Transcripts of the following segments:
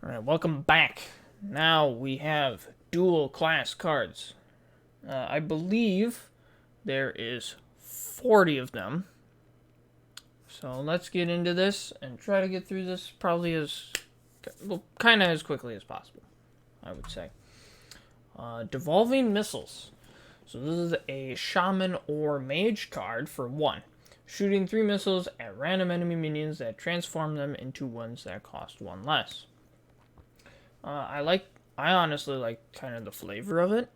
Alright, welcome back. Now we have dual class cards. I believe there is 40 of them. So let's get into this and try to get through this probably kind of as quickly as possible, I would say. Devolving Missiles. So this is a Shaman or Mage card for 1. Shooting 3 missiles at random enemy minions that transform them into ones that cost 1 less. I honestly like kind of the flavor of it.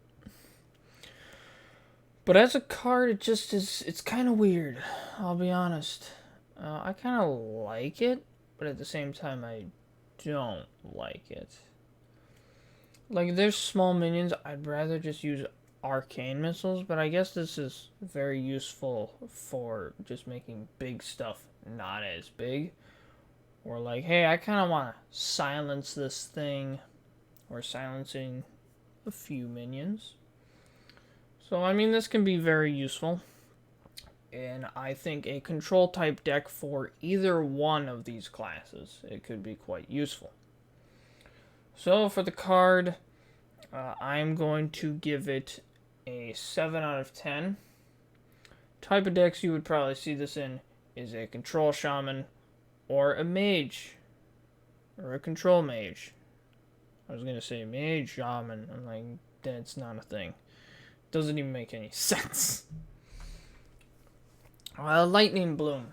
But as a card, it's kind of weird. I'll be honest. I kind of like it, but at the same time, I don't like it. Like, there's small minions, I'd rather just use arcane missiles, but I guess this is very useful for just making big stuff not as big. Or like, hey, I kind of want to silence this thing. Or silencing a few minions. So, I mean, this can be very useful. And I think a control type deck for either one of these classes, it could be quite useful. So, for the card, I'm going to give it a 7 out of 10. Type of decks you would probably see this in is a control shaman or a mage or a control mage. I was going to say mage shaman. I'm like, that's not a thing. Doesn't even make any sense. Lightning Bloom.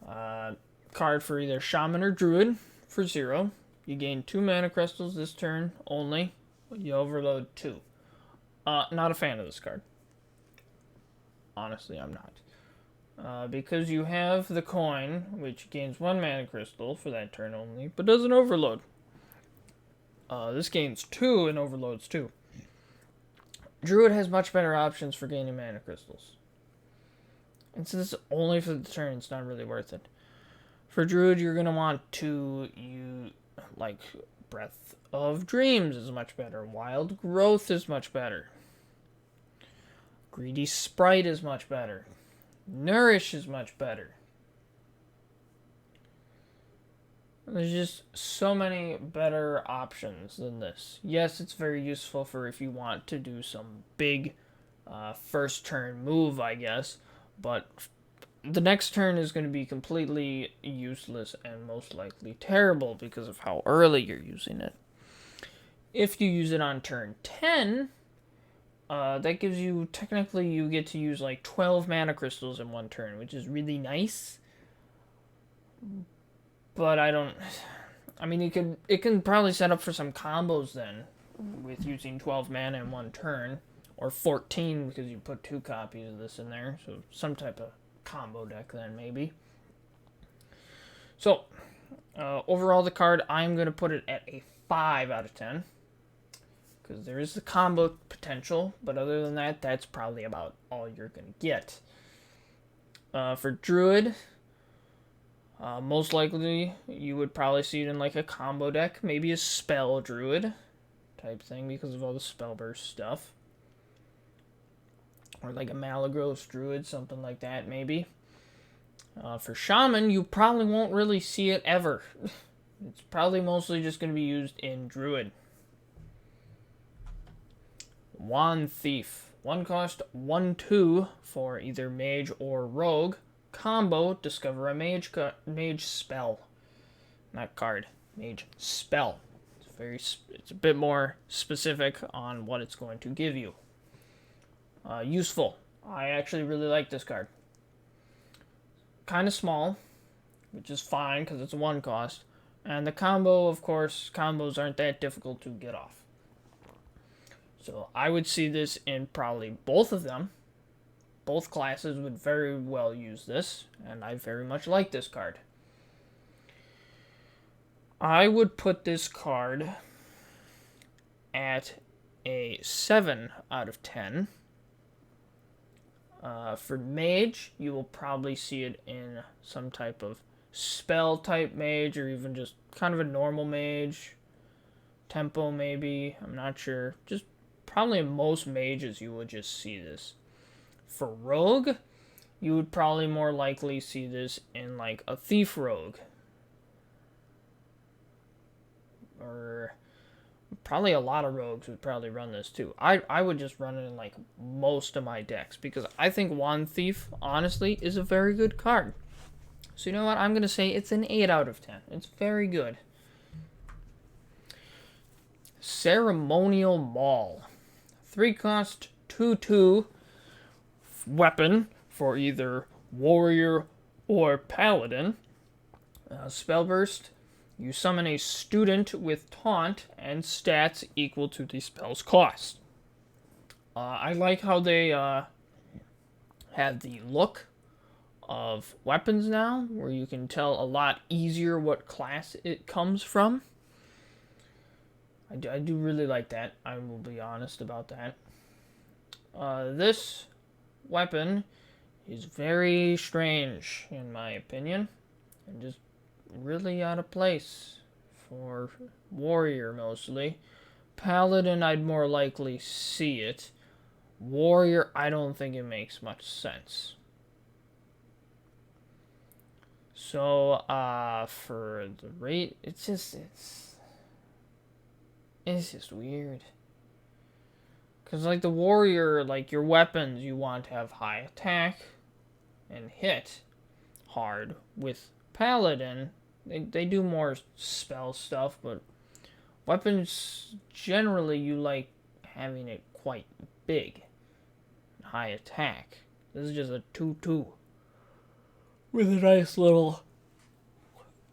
Card for either shaman or druid for 0. You gain 2 mana crystals this turn only. You overload 2. Not a fan of this card. Honestly, I'm not. Because you have the coin, which gains 1 mana crystal for that turn only, but doesn't overload. This gains 2 and overloads 2. Druid has much better options for gaining mana crystals. And since it's only for the turn, it's not really worth it. For Druid, you're going to want to use, like, Breath of Dreams is much better. Wild Growth is much better. Greedy Sprite is much better. Nourish is much better. There's just so many better options than this. Yes, it's very useful for if you want to do some big first turn move, I guess. But the next turn is going to be completely useless and most likely terrible because of how early you're using it. If you use it on turn 10, that gives you, technically you get to use like 12 mana crystals in one turn, which is really nice. But I mean, it can probably set up for some combos then, with using 12 mana in one turn, or 14 because you put 2 copies of this in there, so some type of combo deck then, maybe. So, overall the card, I'm going to put it at a 5 out of 10, because there is the combo potential, but other than that, that's probably about all you're going to get. For Druid, most likely, you would probably see it in like a combo deck, maybe a spell druid type thing because of all the spell burst stuff. Or like a Malagros druid, something like that, maybe. For shaman, you probably won't really see it ever. It's probably mostly just going to be used in druid. Wand Thief. 1 cost, 1/2 for either mage or rogue. Combo, discover a mage spell. Not card, mage spell. It's a bit more specific on what it's going to give you. Useful. I actually really like this card. Kind of small, which is fine because it's a 1 cost. And the combo, of course, combos aren't that difficult to get off. So I would see this in probably both of them. Both classes would very well use this, and I very much like this card. I would put this card at a 7 out of 10. For Mage, you will probably see it in some type of spell type mage, or even just kind of a normal mage. Tempo maybe, I'm not sure. Just probably in most mages you would just see this. For rogue, you would probably more likely see this in like a thief rogue. or probably a lot of rogues would probably run this too. I would just run it in like most of my decks because I think Wand Thief, honestly, is a very good card. So you know what? I'm going to say it's an 8 out of 10. It's very good. Ceremonial Maul. 3 cost, 2/2 weapon for either warrior or paladin. Spell burst. You summon a student with taunt and stats equal to the spell's cost. I like how they have the look of weapons now, where you can tell a lot easier what class it comes from. I do really like that. I will be honest about that. This weapon is very strange, in my opinion, and just really out of place for warrior mostly. Paladin, I'd more likely see it. Warrior, I don't think it makes much sense. So, for the rate, it's just weird. Because, like, the warrior, like, your weapons, you want to have high attack and hit hard. With paladin, they do more spell stuff, but weapons, generally, you like having it quite big. High attack. This is just a 2/2. With a nice little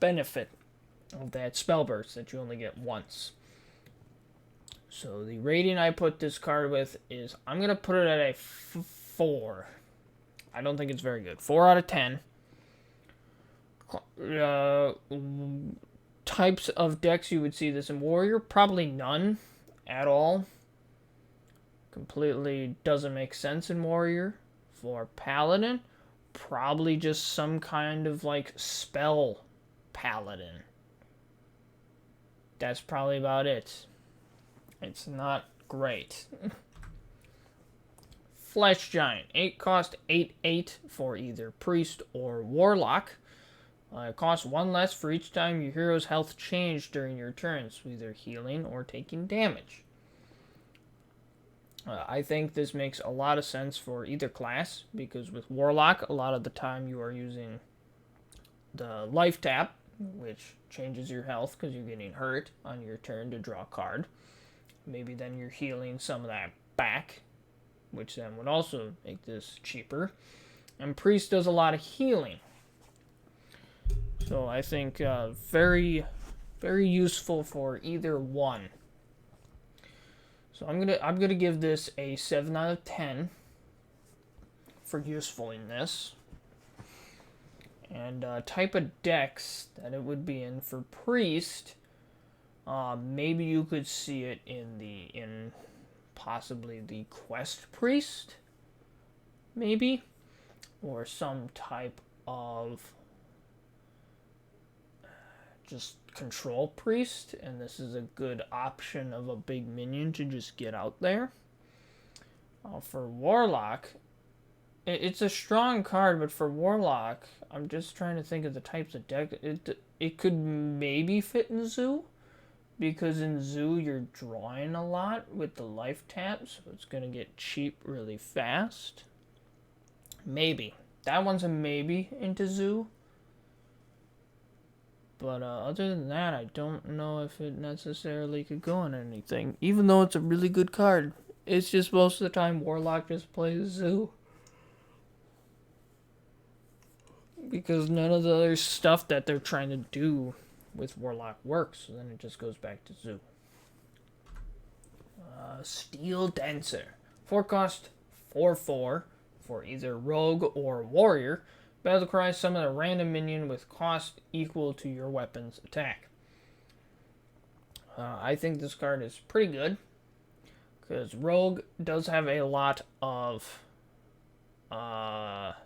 benefit of that spell burst that you only get once. So the rating I put this card with is, I'm going to put it at a 4. I don't think it's very good. 4 out of 10. Types of decks you would see this in Warrior, probably none at all. Completely doesn't make sense in Warrior. For Paladin, probably just some kind of like spell Paladin. That's probably about it. It's not great. Flesh Giant. 8 cost, 8/8 for either Priest or Warlock. It costs 1 less for each time your hero's health changed during your turns, either healing or taking damage. I think this makes a lot of sense for either class, because with Warlock, a lot of the time you are using the life tap, which changes your health because you're getting hurt on your turn to draw a card. Maybe then you're healing some of that back, which then would also make this cheaper. And Priest does a lot of healing. So I think very, very useful for either one. So I'm gonna give this a 7 out of 10 for usefulness. And type of decks that it would be in for Priest. Maybe you could see it in possibly the Quest Priest, maybe, or some type of just Control Priest, and this is a good option of a big minion to just get out there. For Warlock, it's a strong card, but for Warlock, I'm just trying to think of the types of deck. It could maybe fit in Zoo, because in Zoo you're drawing a lot with the life tap, so it's going to get cheap really fast. Maybe. That one's a maybe into Zoo. But other than that, I don't know if it necessarily could go on anything. Even though it's a really good card. It's just most of the time Warlock just plays Zoo. Because none of the other stuff that they're trying to do with Warlock works. So then it just goes back to Zoo. Steel Dancer. 4 cost, 4/4 for either Rogue or Warrior. Battlecry, summon a random minion with cost equal to your weapon's attack. I think this card is pretty good, because Rogue does have a lot of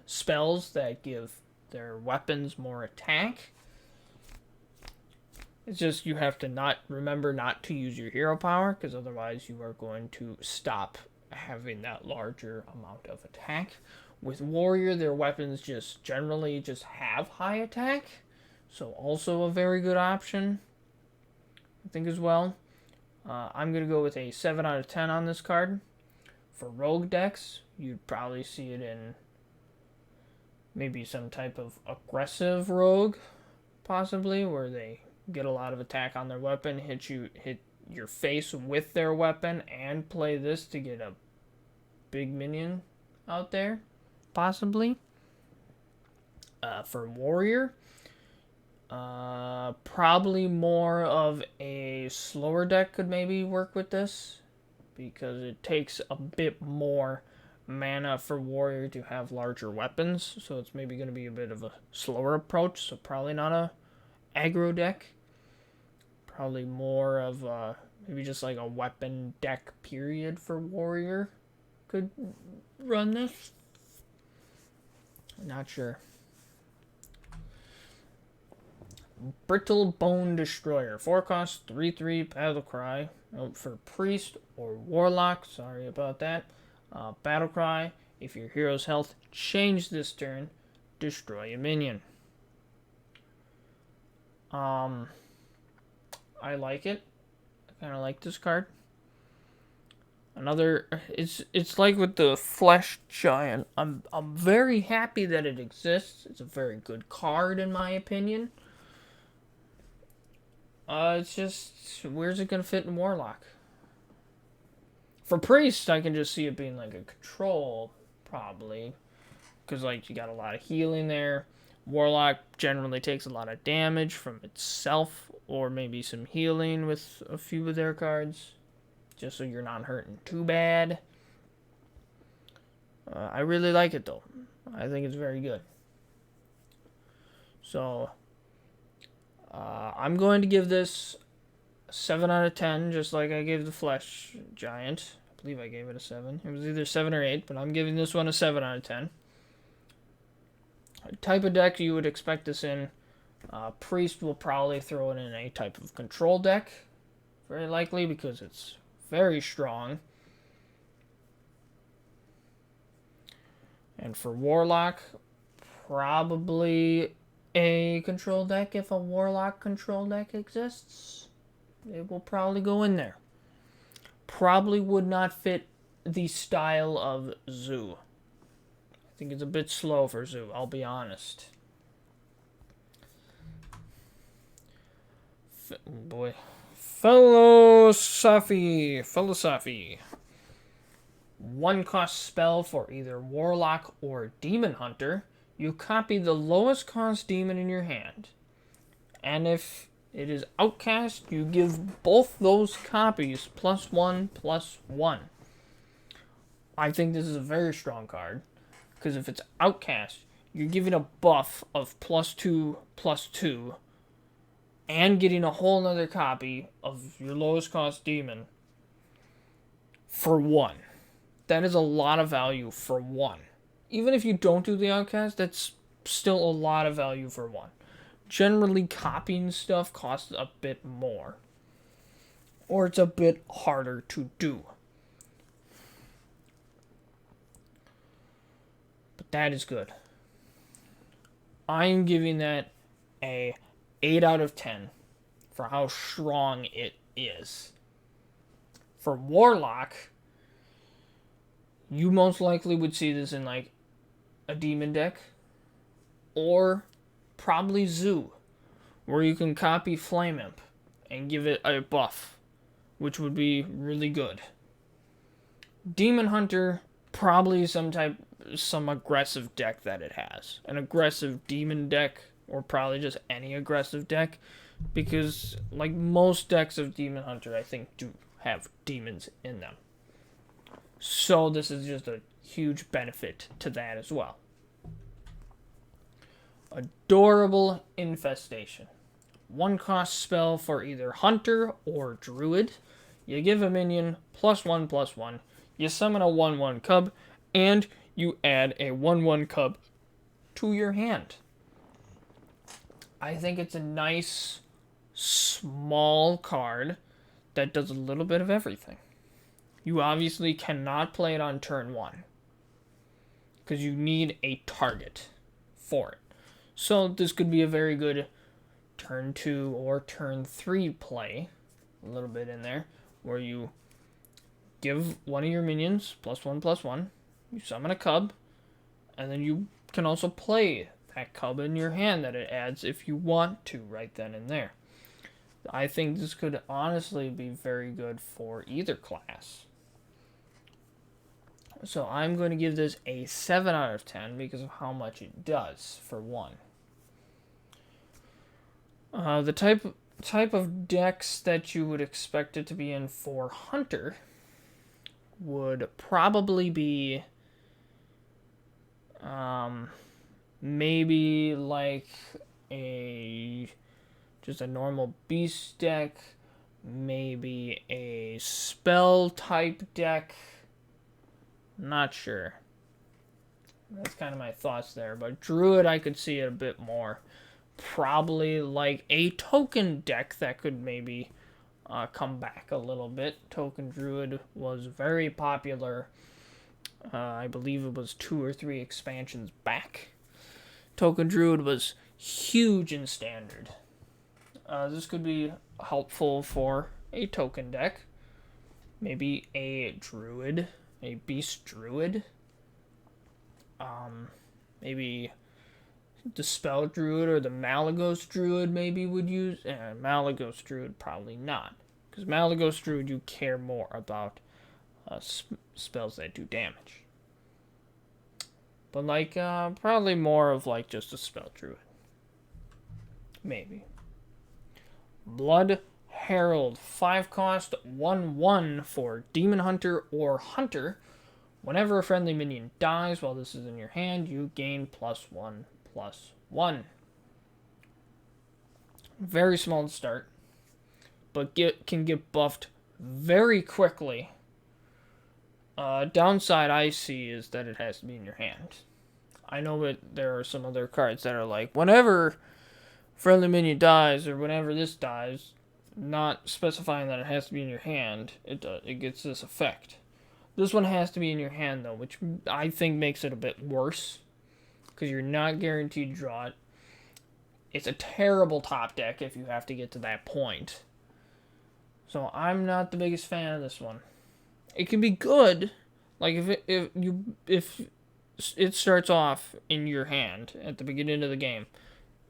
spells that give their weapons more attack. It's just you have to remember not to use your hero power, because otherwise you are going to stop having that larger amount of attack. With Warrior, their weapons just generally just have high attack, so also a very good option. I think, as well. I'm going to go with a 7 out of 10 on this card. For rogue decks, you'd probably see it in maybe some type of aggressive rogue, possibly, where they get a lot of attack on their weapon, hit your face with their weapon, and play this to get a big minion out there, possibly. For warrior, probably more of a slower deck could maybe work with this, because it takes a bit more mana for warrior to have larger weapons, so it's maybe going to be a bit of a slower approach, so probably not a aggro deck. Probably more of maybe just like a weapon deck period for warrior could run this. Not sure. Brittle Bone Destroyer. 4 cost, 3/3 battle cry. For priest or warlock, sorry about that. Battle cry. If your hero's health changed this turn, destroy a minion. I like it. I kind of like this card. Another, it's like with the Flesh Giant. I'm very happy that it exists. It's a very good card in my opinion. It's just, where's it gonna fit in Warlock? For Priest, I can just see it being like a control, probably, because like you got a lot of healing there. Warlock generally takes a lot of damage from itself, or maybe some healing with a few of their cards, just so you're not hurting too bad. I really like it though. I think it's very good. So, I'm going to give this a 7 out of 10, just like I gave the Flesh Giant. I believe I gave it a 7. It was either 7 or 8, but I'm giving this one a 7 out of 10. Type of deck you would expect this in. Priest will probably throw it in a type of control deck, very likely, because it's very strong. And for Warlock, probably a control deck. If a Warlock control deck exists, it will probably go in there. Probably would not fit the style of Zoo. I think it's a bit slow for Zoo, I'll be honest. Boy. Philosophy. 1 cost spell for either Warlock or Demon Hunter. You copy the lowest cost demon in your hand. And if it is outcast, you give both those copies +1/+1. I think this is a very strong card, because if it's outcast, you're giving a buff of +2/+2 and getting a whole nother copy of your lowest cost demon for 1. That is a lot of value for 1. Even if you don't do the outcast, that's still a lot of value for 1. Generally, copying stuff costs a bit more, or it's a bit harder to do. But that is good. I am giving that a 8 out of 10 for how strong it is. For Warlock, you most likely would see this in like a demon deck, or probably Zoo, where you can copy Flame Imp and give it a buff, which would be really good. Demon Hunter, probably some aggressive deck that it has. An aggressive demon deck, or probably just any aggressive deck, because like most decks of Demon Hunter, I think, do have demons in them. So this is just a huge benefit to that as well. Adorable Infestation. 1 cost spell for either Hunter or Druid. You give a minion +1/+1. You summon a 1/1 cub, and you add a 1/1 cub to your hand. I think it's a nice, small card that does a little bit of everything. You obviously cannot play it on turn 1, because you need a target for it. So this could be a very good turn 2 or turn 3 play, a little bit in there, where you give one of your minions +1/+1, you summon a cub, and then you can also play that cub in your hand that it adds if you want to right then and there. I think this could honestly be very good for either class. So I'm going to give this a 7 out of 10 because of how much it does, for one. The type of decks that you would expect it to be in for Hunter would probably be maybe like just a normal beast deck, maybe a spell type deck. Not sure. That's kind of my thoughts there. But Druid, I could see it a bit more. Probably like a token deck that could maybe come back a little bit. Token Druid was very popular. I believe it was 2 or 3 expansions back. Token Druid was huge in Standard. This could be helpful for a token deck. Maybe a Druid. A Beast Druid. Maybe the Spell Druid or the Malagos Druid maybe would use. Malagos Druid probably not. Because Malagos Druid you care more about spells that do damage. But like, probably more of like just a Spell Druid. Maybe. Blood Herald. 5 cost, 1/1 for Demon Hunter or Hunter. Whenever a friendly minion dies while this is in your hand, you gain +1/+1. Very small to start, but can get buffed very quickly. Downside I see is that it has to be in your hand. I know that there are some other cards that are like, whenever friendly minion dies, or whenever this dies, not specifying that it has to be in your hand, it gets this effect. This one has to be in your hand, though, which I think makes it a bit worse, because you're not guaranteed to draw it. It's a terrible top deck if you have to get to that point. So I'm not the biggest fan of this one. It can be good, like if it starts off in your hand at the beginning of the game,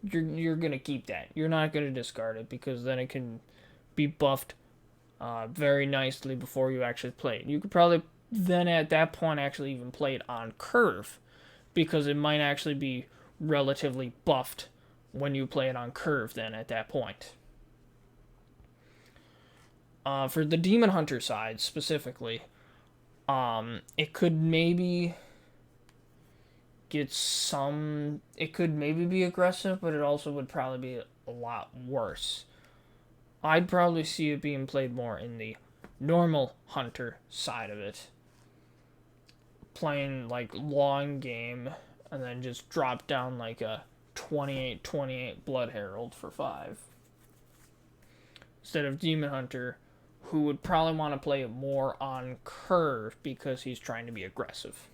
you're gonna keep that. You're not gonna discard it, because then it can be buffed very nicely before you actually play it. You could probably then at that point actually even play it on curve, because it might actually be relatively buffed when you play it on curve then at that point. For the Demon Hunter side specifically, it could maybe get some... It could maybe be aggressive, but it also would probably be a lot worse. I'd probably see it being played more in the normal Hunter side of it. Playing like long game, and then just drop down like a 28/28 Blood Herald for 5. Instead of Demon Hunter, who would probably want to play it more on curve because he's trying to be aggressive.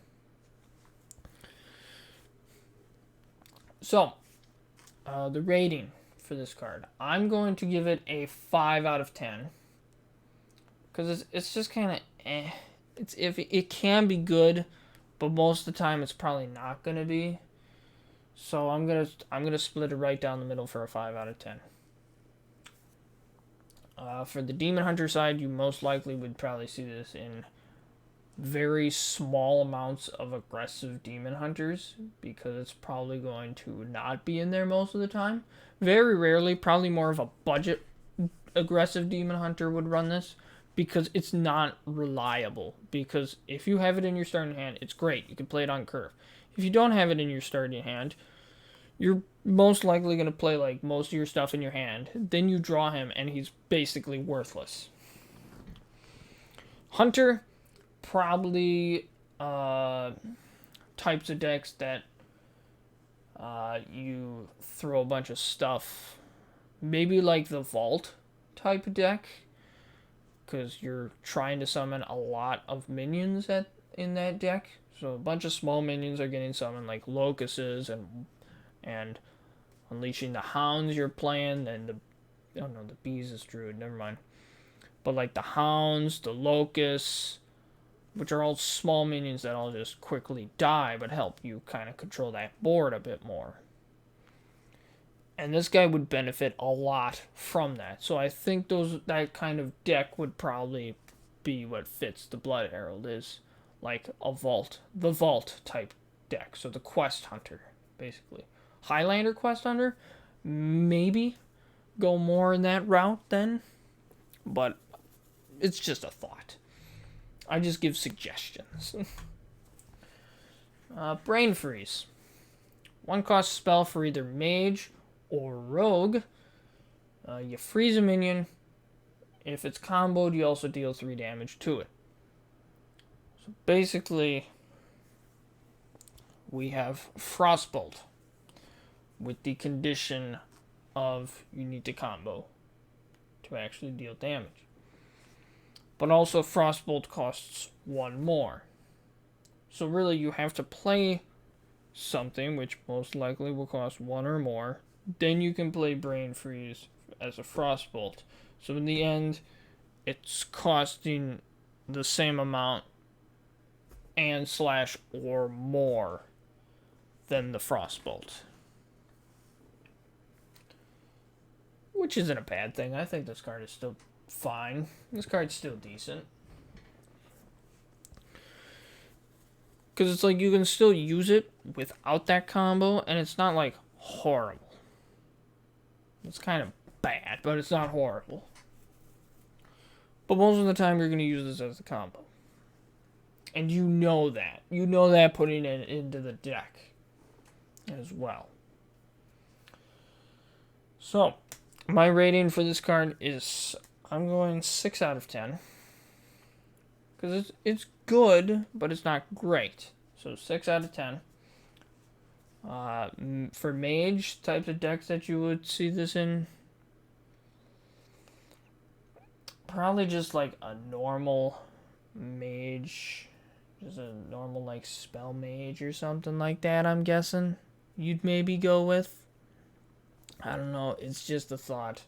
So, the rating for this card, I'm going to give it a 5 out of 10. Because it's just kind of It's iffy. It can be good, but most of the time it's probably not going to be. So I'm gonna split it right down the middle for a 5 out of 10. For the Demon Hunter side, you most likely would probably see this in very small amounts of aggressive Demon Hunters, because it's probably going to not be in there most of the time. Very rarely, probably more of a budget aggressive Demon Hunter would run this, because it's not reliable. Because if you have it in your starting hand, it's great. You can play it on curve. If you don't have it in your starting hand, you're most likely going to play like most of your stuff in your hand. Then you draw him, and he's basically worthless. Hunter, probably types of decks that you throw a bunch of stuff. Maybe like the Vault type of deck, because you're trying to summon a lot of minions in that deck. So a bunch of small minions are getting summoned, like locusts and unleashing the hounds you're playing, and the bees is druid. Never mind. But like the Hounds, the Locusts, which are all small minions that all just quickly die, but help you kind of control that board a bit more. And this guy would benefit a lot from that. So I think that kind of deck would probably be what fits the Blood Herald, is like the Vault type deck. So the Quest Hunter, basically. Highlander Quest Hunter, maybe go more in that route then. But it's just a thought. I just give suggestions. Brain Freeze. 1-cost spell for either Mage or Rogue. You freeze a minion. If it's comboed, you also deal 3 damage to it. So basically, we have Frostbolt with the condition of you need to combo to actually deal damage. But also Frostbolt costs 1 more. So really you have to play something which most likely will cost 1 or more. Then you can play Brain Freeze as a Frostbolt. So in the end, it's costing the same amount and / or more than the Frostbolt. Which isn't a bad thing. I think this card is still fine. This card's still decent. Because it's like you can still use it without that combo, and it's not like horrible. It's kind of bad, but it's not horrible. But most of the time you're going to use this as a combo. And you know that. You know that putting it into the deck as well. So, my rating for this card is, I'm going 6 out of 10. Because it's good, but it's not great. So 6 out of 10. For Mage types of decks that you would see this in, probably just like a normal Mage. Just a normal like Spell Mage or something like that, I'm guessing. You'd maybe go with. I don't know, it's just a thought.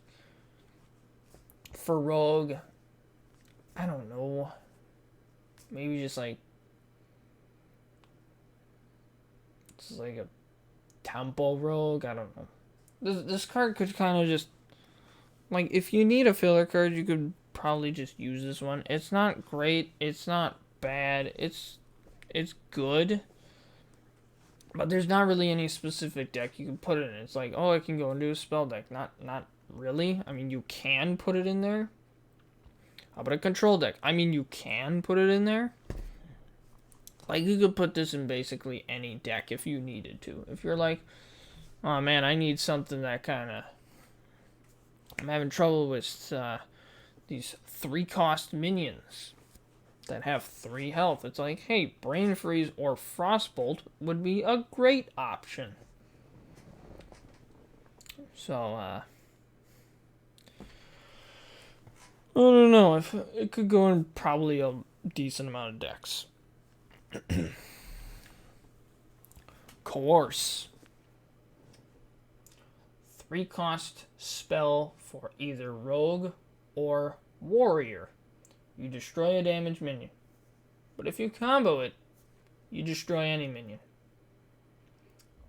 For Rogue, I don't know. Maybe just like a tempo Rogue. I don't know. This card could kind of just, like, if you need a filler card, you could probably just use this one. It's not great. It's not bad. It's good. But there's not really any specific deck you can put it in. It's like, oh, I can go into a spell deck. Not really. I mean, you can put it in there. How about a control deck? I mean, you can put it in there. Like, you could put this in basically any deck if you needed to. If you're like, oh man, I need something that kind of, I'm having trouble with these 3-cost minions that have 3 health. It's like, hey, Brain Freeze or Frostbolt would be a great option. So, I don't know. If it could go in probably a decent amount of decks. Coerce. 3-cost spell for either Rogue or Warrior. You destroy a damaged minion. But if you combo it, you destroy any minion.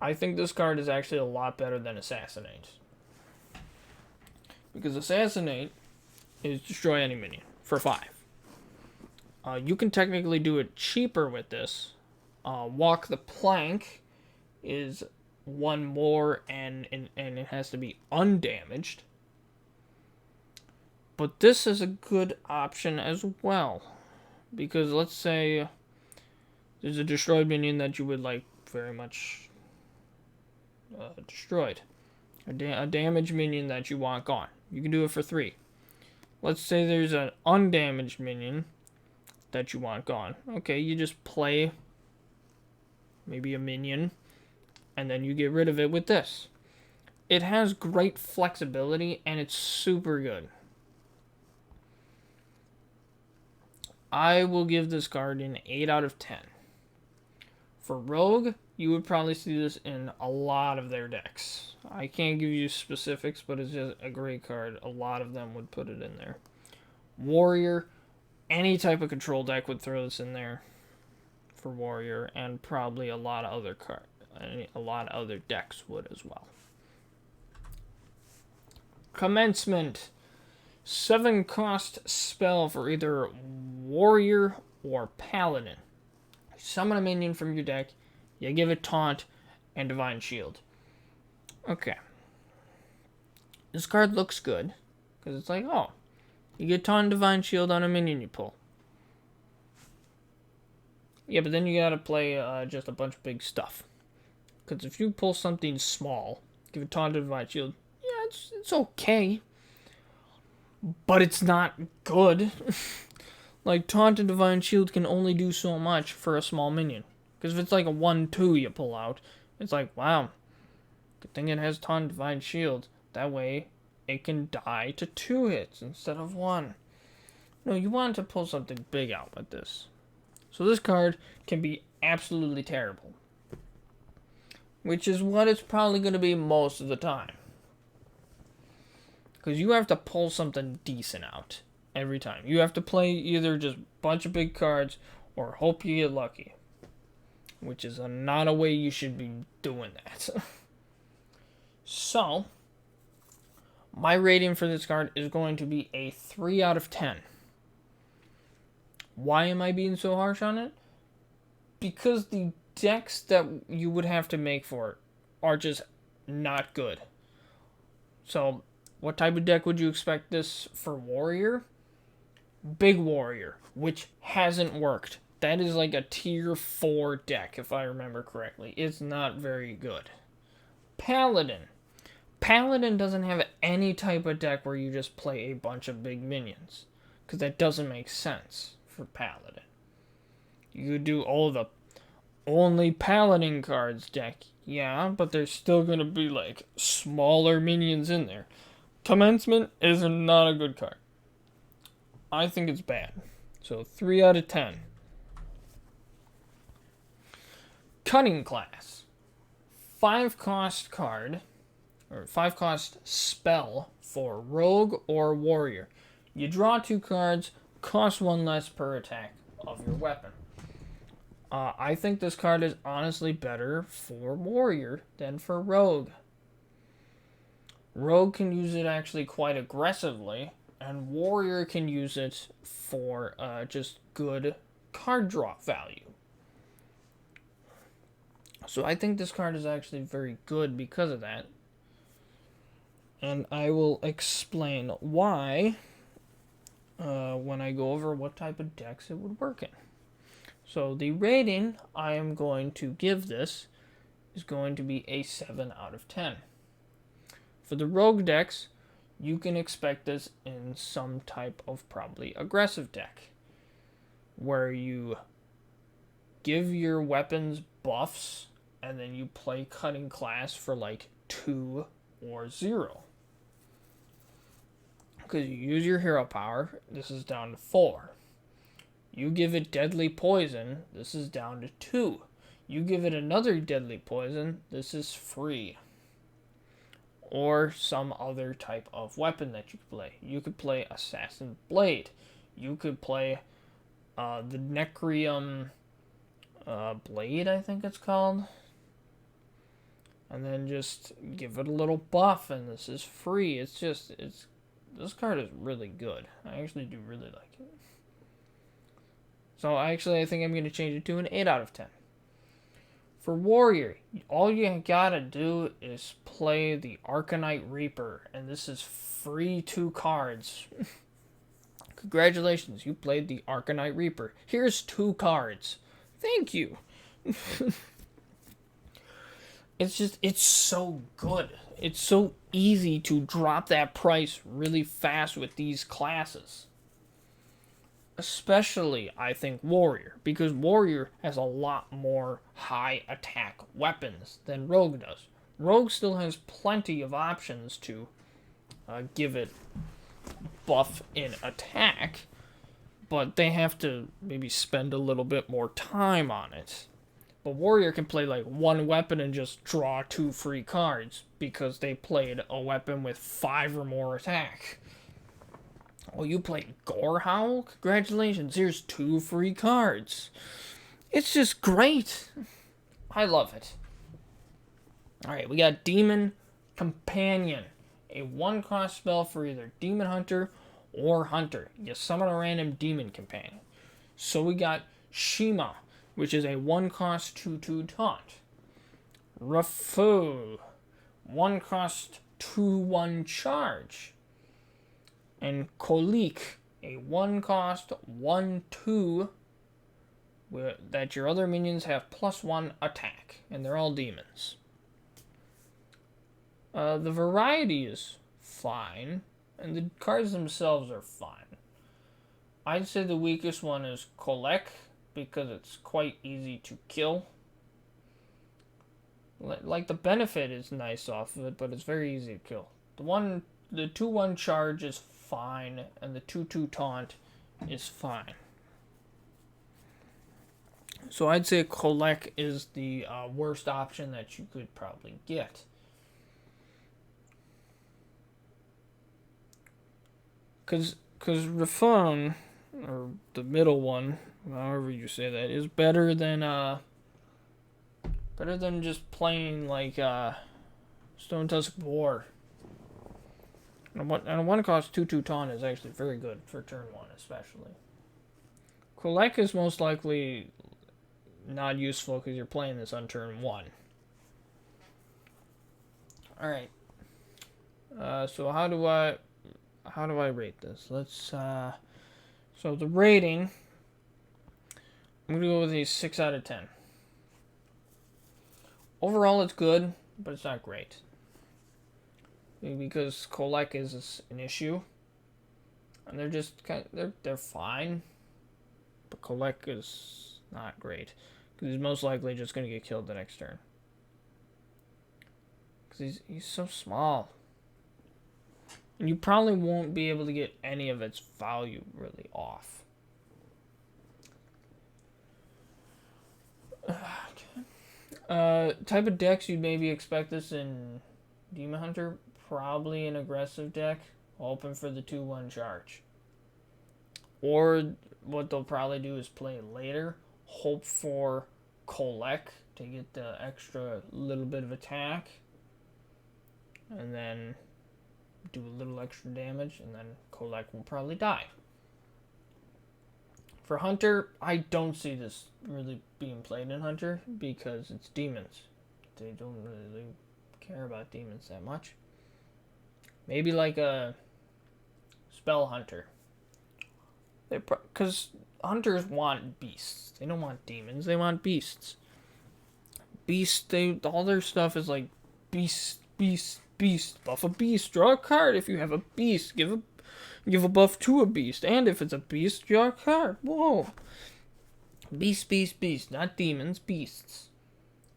I think this card is actually a lot better than Assassinate. Because Assassinate is destroy any minion for 5. You can technically do it cheaper with this. Walk the Plank is 1 more and it has to be undamaged. But this is a good option as well. Because let's say there's a destroyed minion that you would like very much destroyed. A damaged minion that you want gone. You can do it for 3. Let's say there's an undamaged minion that you want gone. Okay, you just play maybe a minion and then you get rid of it with this. It has great flexibility and it's super good. I will give this card an 8 out of 10. For Rogue, you would probably see this in a lot of their decks. I can't give you specifics, but it's just a great card. A lot of them would put it in there. Warrior, any type of control deck would throw this in there for Warrior, and probably a lot of other decks would as well. Commencement. 7-cost spell for either Warrior or Paladin. Summon a minion from your deck, you give it Taunt and Divine Shield. Okay. This card looks good, because it's like, oh, you get Taunt and Divine Shield on a minion you pull. Yeah, but then you gotta play just a bunch of big stuff. Because if you pull something small, give it Taunt and Divine Shield, yeah, it's okay. But it's not good. Like, Taunt and Divine Shield can only do so much for a small minion. Because if it's like a 1-2 you pull out, it's like, wow, good thing it has Taunt and Divine Shield. That way, it can die to 2 hits instead of 1. No, you want to pull something big out with this. So this card can be absolutely terrible. Which is what it's probably going to be most of the time. Because you have to pull something decent out every time. You have to play either just a bunch of big cards or hope you get lucky. Which is not a way you should be doing that. So, my rating for this card is going to be a 3 out of 10. Why am I being so harsh on it? Because the decks that you would have to make for it are just not good. So, what type of deck would you expect this for Warrior? Big Warrior, which hasn't worked. That is like a tier 4 deck, if I remember correctly. It's not very good. Paladin. Paladin doesn't have any type of deck where you just play a bunch of big minions. Because that doesn't make sense for Paladin. You could do all the only Paladin cards deck. Yeah, but there's still going to be like smaller minions in there. Commencement is not a good card. I think it's bad. So 3 out of 10. Cunning Class. 5-cost card, or 5-cost spell for Rogue or Warrior. You draw 2 cards, cost 1 less per attack of your weapon. I think this card is honestly better for Warrior than for Rogue. Rogue can use it actually quite aggressively, and Warrior can use it for just good card draw value. So I think this card is actually very good because of that. And I will explain why when I go over what type of decks it would work in. So the rating I am going to give this is going to be a 7 out of 10. For the Rogue decks, you can expect this in some type of probably aggressive deck, where you give your weapons buffs, and then you play Cunning Class for like 2 or 0. Because you use your hero power, this is down to 4. You give it Deadly Poison, this is down to 2. You give it another Deadly Poison, this is free. Or some other type of weapon that you could play. You could play Assassin Blade. You could play the Necrium Blade, I think it's called. And then just give it a little buff, and this is free. This card is really good. I actually do really like it. So I think I'm going to change it to an 8 out of 10. For Warrior, all you gotta do is play the Arcanite Reaper, and this is free 2 cards. Congratulations, you played the Arcanite Reaper. Here's 2 cards. Thank you. It's so good. It's so easy to drop that price really fast with these classes. Especially, I think, Warrior, because Warrior has a lot more high attack weapons than Rogue does. Rogue still has plenty of options to give it buff in attack, but they have to maybe spend a little bit more time on it. But Warrior can play like 1 weapon and just draw 2 free cards because they played a weapon with 5 or more attack. Oh, you played Gorehowl? Congratulations, here's 2 free cards. It's just great. I love it. Alright, we got Demon Companion. A 1-cost spell for either Demon Hunter or Hunter. You summon a random Demon Companion. So we got Shima, which is a 1-cost 2/2 taunt. Rafu, 1-cost 2/1 charge. And Kolik, a 1-cost 1/2 that your other minions have +1 attack. And they're all demons. The variety is fine, and the cards themselves are fine. I'd say the weakest one is Kolek, because it's quite easy to kill. Like, the benefit is nice off of it, but it's very easy to kill. The 2/1 charge is fine, and the 2/2 taunt is fine. So I'd say Kolek is the worst option that you could probably get. Because Rafon, or the middle one, however you say that, is better than just playing like Stone Tusk War. And a 1-cost 2/2 taunt is actually very good for turn 1, especially. Kolek is most likely not useful because you're playing this on turn 1. Alright. So how do I rate this? Let's so the rating, I'm gonna go with a 6 out of 10. Overall it's good, but it's not great. Because Kolek is an issue. And they're just they're fine. But Kolek is not great. Because he's most likely just gonna get killed the next turn. Because he's so small. And you probably won't be able to get any of its value really off. Type of decks you'd maybe expect this in Demon Hunter. Probably an aggressive deck. Hoping for the 2/1 charge. Or what they'll probably do is play it later. Hope for Kolek to get the extra little bit of attack. And then do a little extra damage, and then Kolek will probably die. For Hunter, I don't see this really being played in Hunter because it's demons. They don't really care about demons that much. Maybe like a Spell Hunter. Because Hunters want beasts. They don't want demons. They want beasts. Beasts, all their stuff is like beast. Buff a beast. Draw a card if you have a beast. Give a buff to a beast. And if it's a beast, draw a card. Whoa. Beast. Not demons, beasts.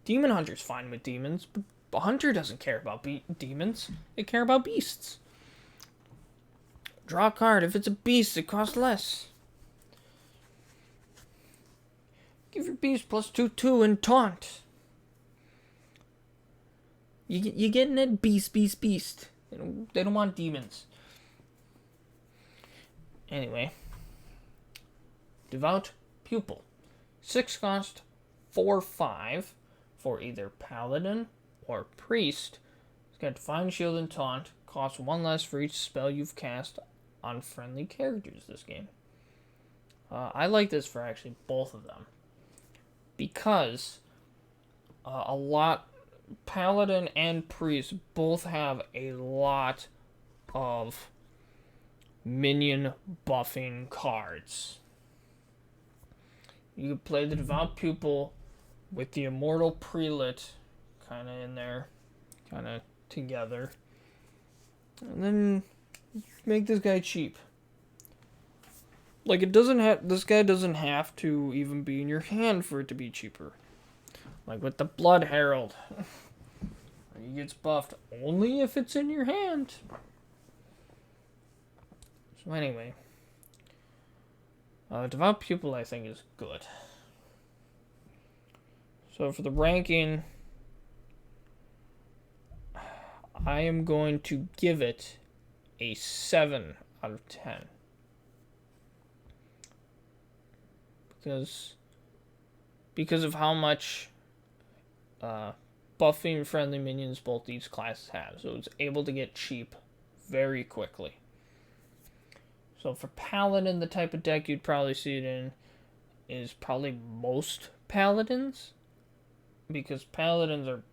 Demon Hunter's fine with demons, but a Hunter doesn't care about demons. They care about beasts. Draw a card. If it's a beast, it costs less. Give your beast +2/2 and taunt. You getting it? Beast. They don't want demons. Anyway. Devout Pupil. 6-cost, 4/5 for either Paladin or Priest. It's got Divine Shield and Taunt. Costs 1 less for each spell you've cast on friendly characters this game. I like this for actually both of them. Because Paladin and Priest both have a lot of minion buffing cards. You could play the Devout Pupil with the Immortal Prelate kind of in there, kind of together. And then make this guy cheap. Like, this guy doesn't have to even be in your hand for it to be cheaper. Like with the Blood Herald. He gets buffed only if it's in your hand. So anyway. Devout Pupil, I think, is good. So for the ranking, I am going to give it a 7 out of 10. because of how much buffing friendly minions both these classes have. So it's able to get cheap very quickly. So for Paladin, the type of deck you'd probably see it in is probably most Paladins, because Paladins are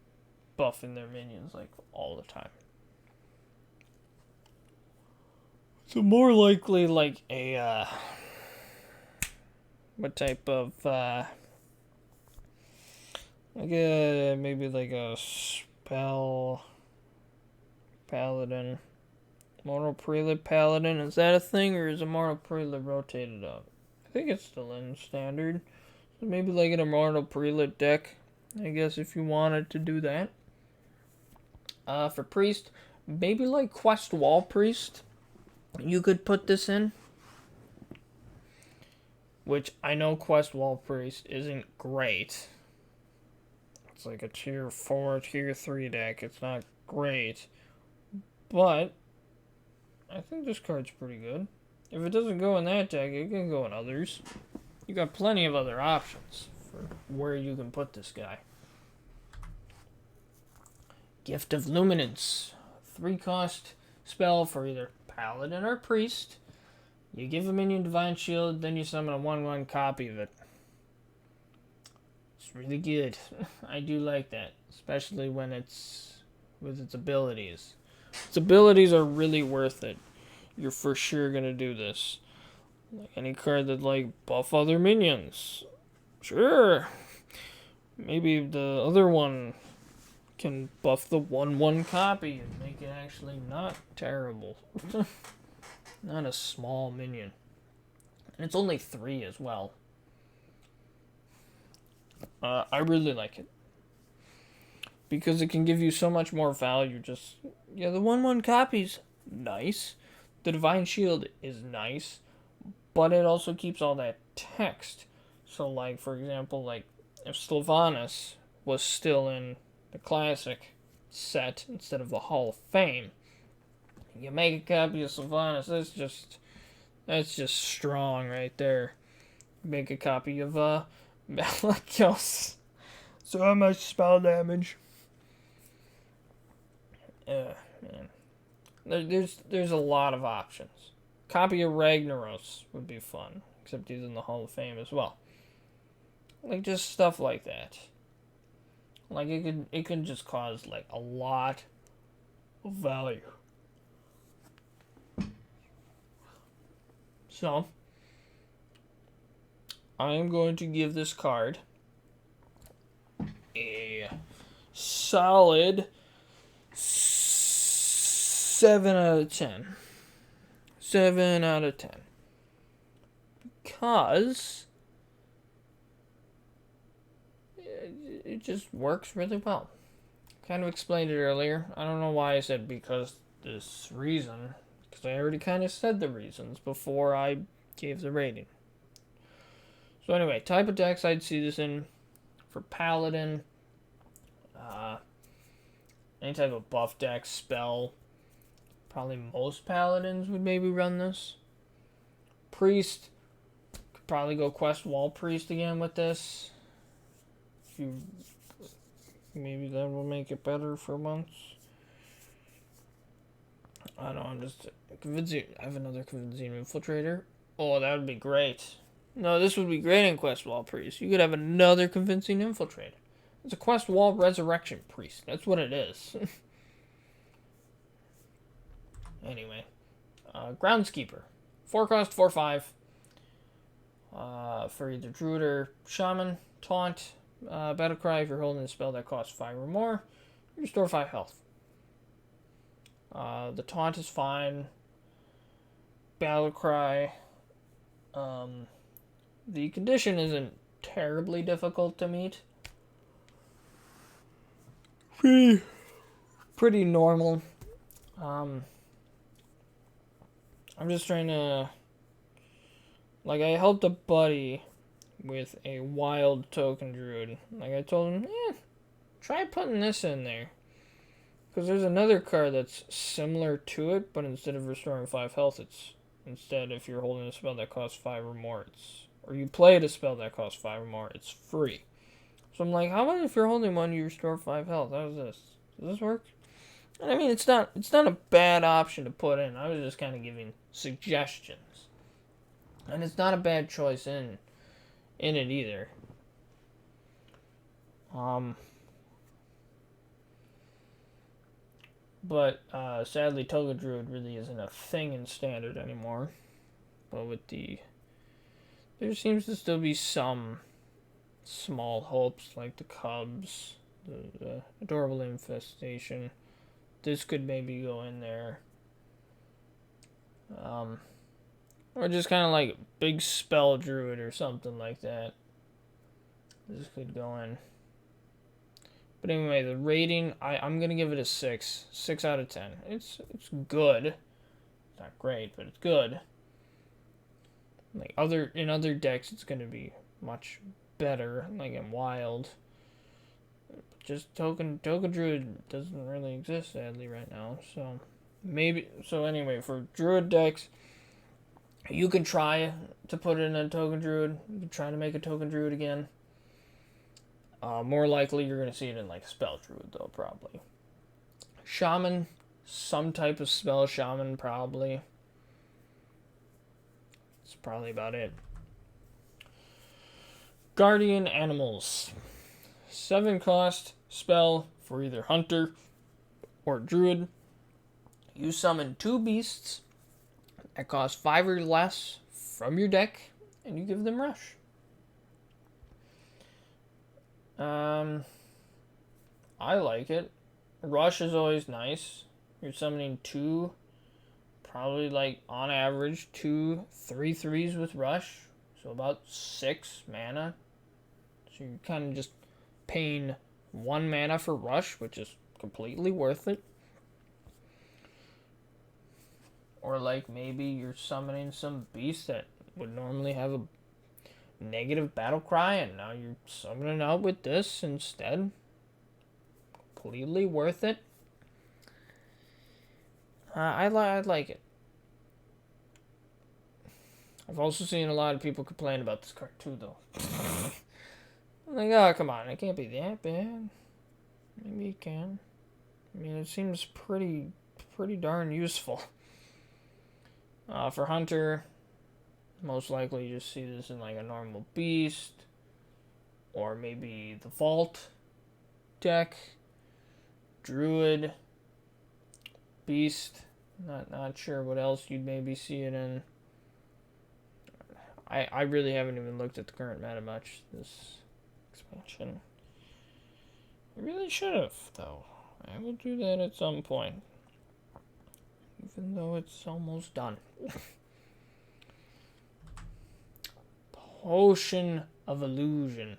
buffing their minions like all the time. So more likely like a what type of maybe like a spell Paladin. Mortal Prelate Paladin, is that a thing, or is a Mortal Prelate rotated up? I think it's still in standard. So maybe like an Immortal Prelate deck, I guess, if you wanted to do that. For Priest, maybe like Quest Wall Priest, you could put this in. Which I know Quest Wall Priest isn't great. It's like a tier 4, tier 3 deck. It's not great. But I think this card's pretty good. If it doesn't go in that deck, it can go in others. You got plenty of other options for where you can put this guy. Gift of Luminance. 3-cost spell for either Paladin or Priest. You give a minion Divine Shield, then you summon a 1/1 copy of it. It's really good. I do like that, especially when it's with its abilities. Its abilities are really worth it. You're for sure gonna do this. Like any card that like buff other minions. Sure. Maybe the other one can buff the 1/1 copy and make it actually not terrible. Not a small minion. And it's only 3 as well. I really like it. Because it can give you so much more value. Just, yeah, the 1/1 copy's nice. The Divine Shield is nice. But it also keeps all that text. So, like, for example, like, if Scholomance was still in the Classic set instead of the Hall of Fame, you make a copy of Scholomance, that's just strong right there. Make a copy of Malakos. So much spell damage. Man. There's a lot of options. Copy of Ragnaros would be fun, except he's in the Hall of Fame as well. Like, just stuff like that. Like, it can just cause like a lot of value. So I am going to give this card a solid 7 out of 10. 7 out of 10. Because it just works really well. Kind of explained it earlier. I don't know why I said because this reason. Because I already kind of said the reasons before I gave the rating. So anyway, type of decks I'd see this in for Paladin. Any type of buff deck, spell. Probably most Paladins would maybe run this. Priest. Could probably go Quest Wall Priest again with this. Maybe that will make it better for months. I don't know, I'm just convincing. I have another convincing infiltrator. Oh, that would be great. No, this would be great in Quest Wall Priest. You could have another convincing infiltrator. It's a Quest Wall Resurrection Priest. That's what it is. Anyway. Groundskeeper. 4-cost, 4/5. For either Druid or Shaman. Taunt. Battlecry if you're holding a spell that costs 5 or more. You restore 5 health. The taunt is fine. Battlecry. The condition isn't terribly difficult to meet. Pretty normal. I'm just trying to... Like, I helped a buddy with a wild token druid. Like, I told him, try putting this in there. Because there's another card that's similar to it, but instead of restoring 5 health, it's... Instead, if you're holding a spell that costs 5 or more, it's or you played a spell that costs 5 or more, it's free. So I'm like, how about if you're holding one, you restore 5 health? How does this? Does this work? And I mean, it's not a bad option to put in. I was just kind of giving suggestions, and it's not a bad choice in it either. But sadly, Toga Druid really isn't a thing in Standard anymore. But with there seems to still be some small hopes, like the Cubs, the Adorable Infestation. This could maybe go in there. Or just kind of like Big Spell Druid or something like that. This could go in. But anyway, the rating, I'm going to give it a 6. 6 out of 10. It's good. It's not great, but it's good. Like in other decks, it's going to be much better, like in Wild. Just Token Druid doesn't really exist, sadly, right now. So anyway, for Druid decks, you can try to put in a Token Druid. You can try to make a Token Druid again. More likely, you're going to see it in like a Spell Druid, though, probably. Shaman, some type of Spell Shaman, probably. That's probably about it. Guardian Animals. 7 cost spell for either Hunter or Druid. You summon 2 beasts that cost 5 or less from your deck, and you give them Rush. I like it. Rush is always nice. You're summoning 2, probably like on average 2 3/3s with Rush, so about 6 mana. So you're kind of just paying 1 mana for Rush, which is completely worth it. Or like maybe you're summoning some beast that would normally have a negative battle cry, and now you're summoning out with this instead. Completely worth it. I like it. I've also seen a lot of people complain about this card too, though. Like, oh, come on, it can't be that bad. Maybe it can. I mean, it seems pretty darn useful. For Hunter, most likely you just see this in like a normal beast, or maybe the Vault deck, Druid, Beast. Not sure what else you'd maybe see it in. I really haven't even looked at the current meta much this expansion. I really should have, though. I will do that at some point. Even though it's almost done. Potion of Illusion.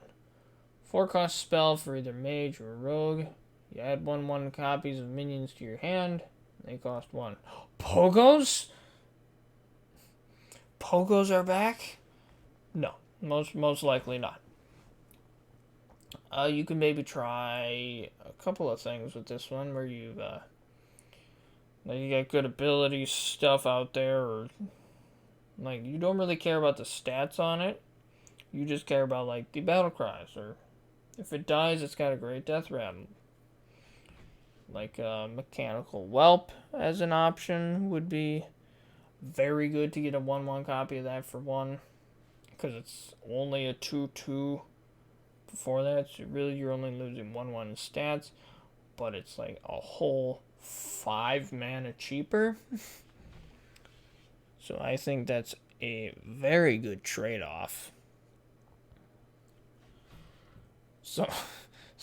4 cost spell for either mage or rogue. You add 1/1 copies of minions to your hand. They cost 1. Pogos? Pogos are back? No, most likely not. You can maybe try a couple of things with this one where you got good ability stuff out there, or like you don't really care about the stats on it. You just care about like the battle cries, or if it dies, it's got a great death rattle. Like Mechanical Whelp as an option would be very good to get a 1/1 copy of that for 1, because it's only a 2/2 before that, so really you're only losing 1/1 stats, but it's like a whole 5 mana cheaper. So I think that's a very good trade-off. So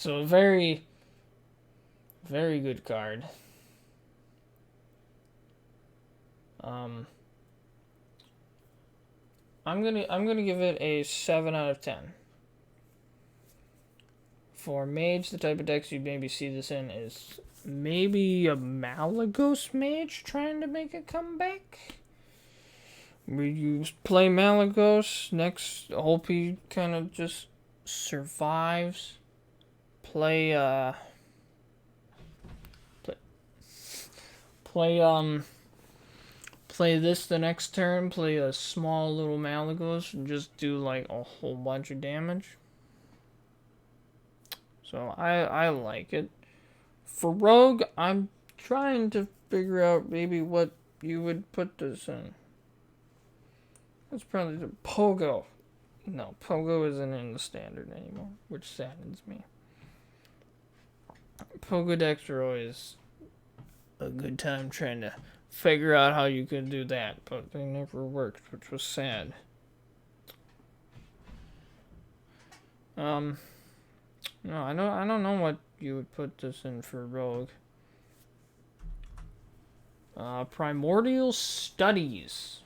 a very, very good card. I'm gonna give it a 7 out of 10. For Mage, the type of decks you'd maybe see this in is maybe a Malagos Mage trying to make a comeback. Where you play Malagos, next hope he kind of just survives. Play play this the next turn, play a small little Malagos, and just do like a whole bunch of damage. So I like it. For Rogue, I'm trying to figure out maybe what you would put this in. That's probably the Pogo. No, Pogo isn't in the standard anymore, which saddens me. Pogo decks are always a good time trying to figure out how you could do that, but they never worked, which was sad. No, I don't know what you would put this in for Rogue. Primordial Studies.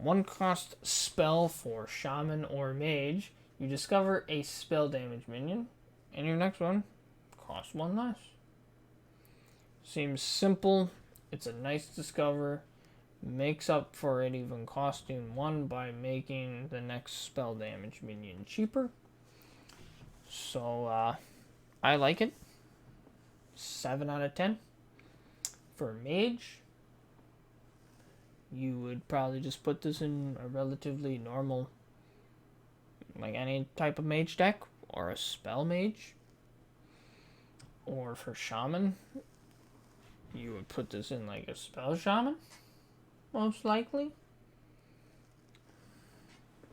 1-cost spell for Shaman or Mage. You discover a spell damage minion, and your next one costs 1 less. Seems simple. It's a nice discover. Makes up for it even costing 1 by making the next spell damage minion cheaper. So, I like it. 7 out of 10. For Mage, you would probably just put this in a relatively normal, like any type of mage deck, or a spell mage. Or for Shaman, you would put this in like a spell Shaman, most likely.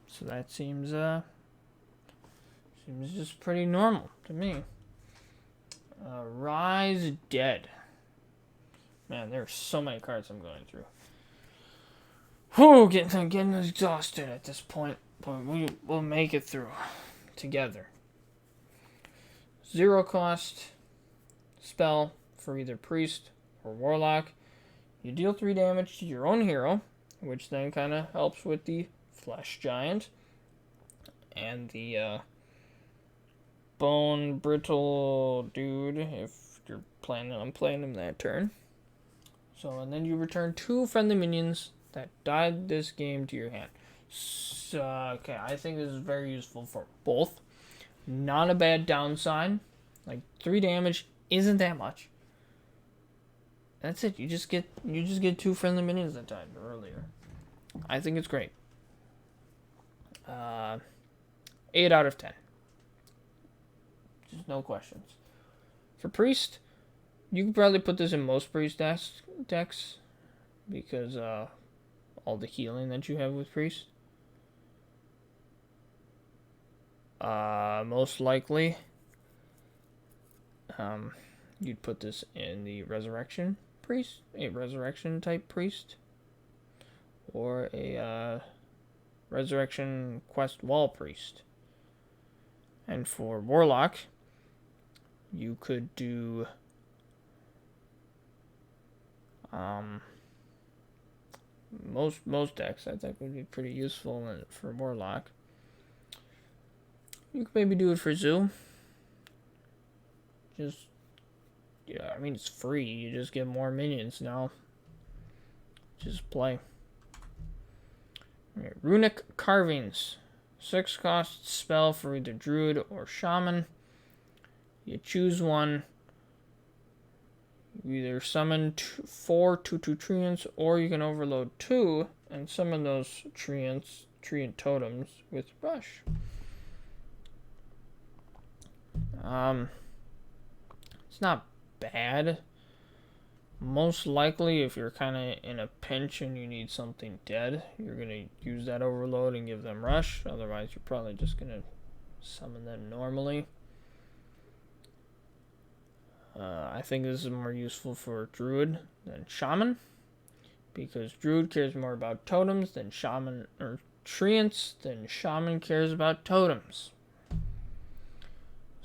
So that seems just pretty normal to me. Rise Dead. Man, there are so many cards I'm going through. Whew, I'm getting exhausted at this point, but we'll make it through together. 0-cost spell for either priest or warlock. You deal 3 damage to your own hero, which then kind of helps with the flesh giant and the bone brittle dude if you're planning on playing him that turn. So, and then you return 2 friendly minions that died this game to your hand. So, okay, I think this is very useful for both. Not a bad downside. Like 3 damage isn't that much. That's it. You just get 2 friendly minions that died earlier. I think it's great. 8 out of 10. Just no questions. For priest, you could probably put this in most priest decks because all the healing that you have with priest. Most likely, you'd put this in the resurrection priest, a resurrection type priest, or a resurrection quest wall priest. And for warlock, you could do most decks I think would be pretty useful for warlock. You could maybe do it for Zoo. Just, yeah, I mean it's free. You just get more minions now. Just play. Right, Runic Carvings. 6-cost spell for either Druid or Shaman. You choose one. You either summon 4 2/2 treants, or you can overload 2 and summon those treant totems with Rush. It's not bad. Most likely, if you're kind of in a pinch and you need something dead, you're going to use that overload and give them Rush. Otherwise, you're probably just going to summon them normally. I think this is more useful for Druid than Shaman, because Druid cares more about totems than Shaman, or treants than Shaman cares about totems.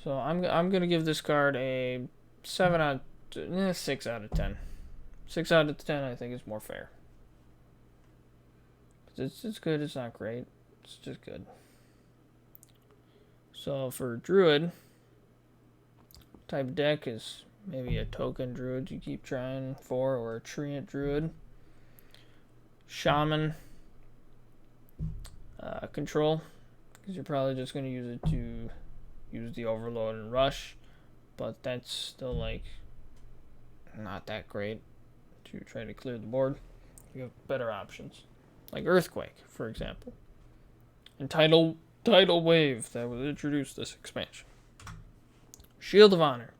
So I'm gonna give this card a 6 out of 10. 6 out of 10 I think is more fair. It's good. It's not great. It's just good. So for Druid type deck is maybe a token Druid you keep trying for, or a treant Druid. Shaman control, because you're probably just going to use it to use the overload and rush, but that's still like not that great to try to clear the board. We have better options, like Earthquake, for example, and Tidal Wave that was introduced this expansion. Shield of Honor.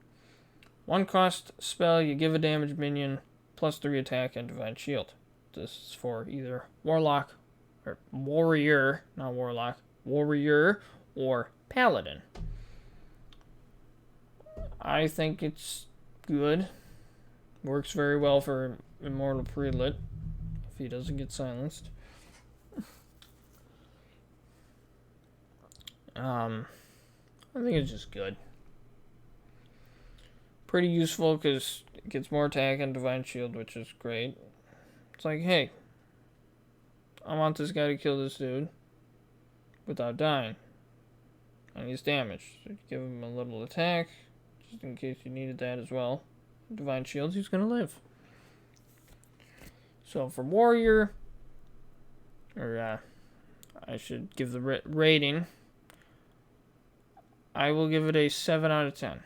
1 cost spell, you give a damage minion plus 3 attack and Divine Shield. This is for either Warlock, or Warrior, not Warlock, Warrior, or Paladin. I think it's good. Works very well for Immortal Prelit if he doesn't get silenced. I think it's just good. Pretty useful because it gets more attack and Divine Shield, which is great. It's like, hey, I want this guy to kill this dude without dying. And he's damaged. So you give him a little attack, just in case you needed that as well. Divine Shields, he's going to live. So for Warrior, or I should give the rating, I will give it a 7 out of 10.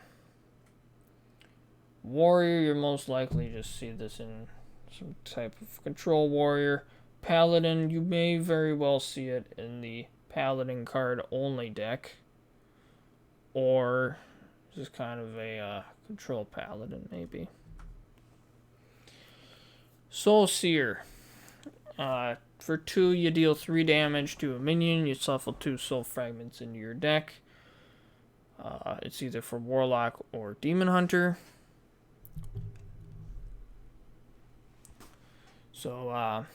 Warrior, you're most likely just see this in some type of control warrior. Paladin, you may very well see it in the Paladin card only deck. Or just kind of a control Paladin, maybe. Soul Seer. For 2, you deal 3 damage to a minion. You shuffle 2 soul fragments into your deck. It's either for Warlock or Demon Hunter. So,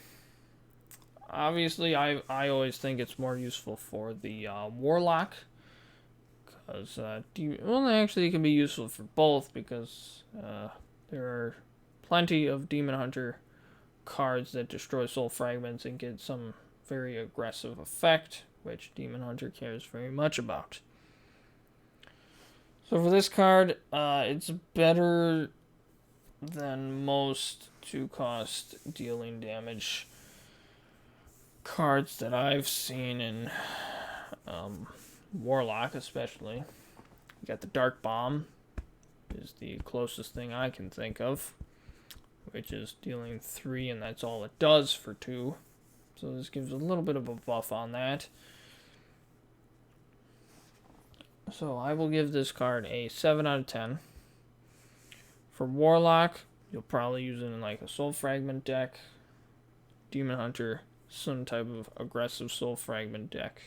obviously, I always think it's more useful for the Warlock. Because, well, actually, it can be useful for both, because there are plenty of Demon Hunter cards that destroy soul fragments and get some very aggressive effect, which Demon Hunter cares very much about. So for this card, it's better than most 2-cost dealing damage cards that I've seen in Warlock, especially. You got the Dark Bomb, is the closest thing I can think of, which is dealing 3, and that's all it does for 2. So this gives a little bit of a buff on that. So I will give this card a 7 out of 10. For Warlock, you'll probably use it in like a Soul Fragment deck. Demon Hunter, some type of aggressive Soul Fragment deck.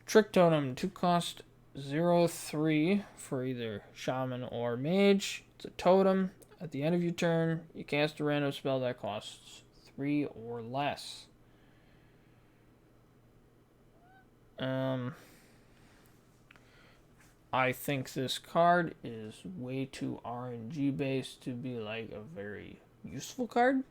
Trick Totem, 2-cost, 0/3 for either Shaman or Mage. It's a totem. At the end of your turn, you cast a random spell that costs 3 or less. I think this card is way too RNG based to be like a very useful card,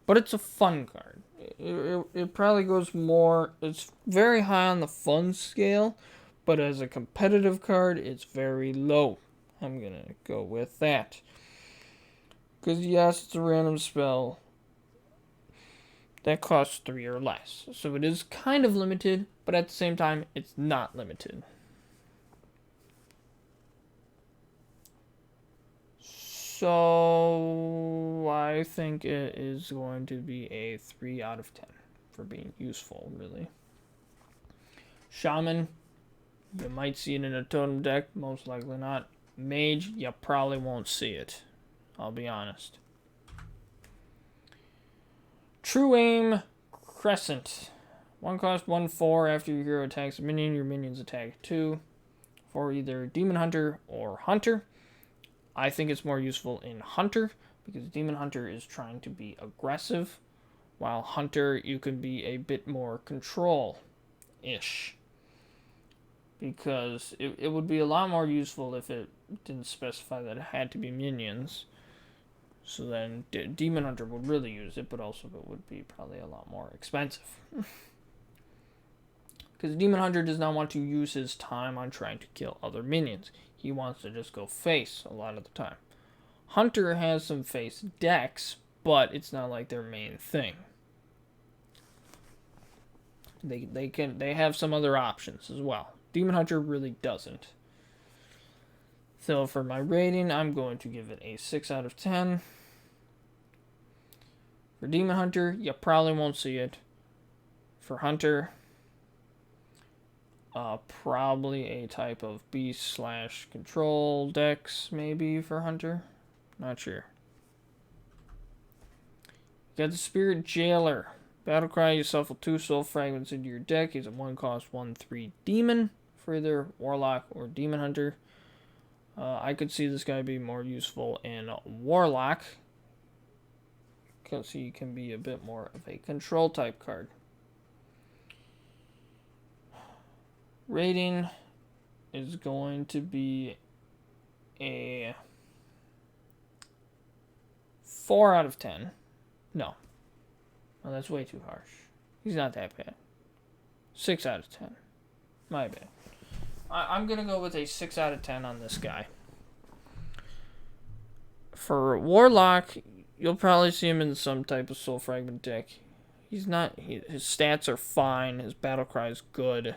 but it's a fun card. It probably goes more, it's very high on the fun scale, but as a competitive card, it's very low. I'm gonna go with that. Because yes, it's a random spell that costs 3 or less. So it is kind of limited, but at the same time, it's not limited. So I think it is going to be a 3 out of 10 for being useful, really. Shaman, you might see it in a totem deck, most likely not. Mage, you probably won't see it. I'll be honest. True Aim Crescent. 1-cost, 1/4. After your hero attacks a minion, your minions attack 2. For either Demon Hunter or Hunter. I think it's more useful in Hunter, because Demon Hunter is trying to be aggressive, while Hunter, you can be a bit more control-ish. Because it would be a lot more useful if it didn't specify that it had to be minions. So then Demon Hunter would really use it, but also it would be probably a lot more expensive. Because Demon Hunter does not want to use his time on trying to kill other minions. He wants to just go face a lot of the time. Hunter has some face decks, but it's not like their main thing. They have some other options as well. Demon Hunter really doesn't. So for my rating, I'm going to give it a 6 out of 10. For Demon Hunter, you probably won't see it. For Hunter, probably a type of beast slash control dex, maybe for Hunter. Not sure. You got the Spirit Jailer. Battlecry, you shuffle 2 soul fragments into your deck. He's a 1-cost 1/3 demon for either Warlock or Demon Hunter. I could see this guy being more useful in Warlock, because he can be a bit more of a control type card. Rating is going to be a 4 out of 10. No. Oh, that's way too harsh. He's not that bad. 6 out of 10. My bad. I'm going to go with a 6 out of 10 on this guy. For Warlock, you'll probably see him in some type of Soul Fragment deck. His stats are fine. His Battlecry is good.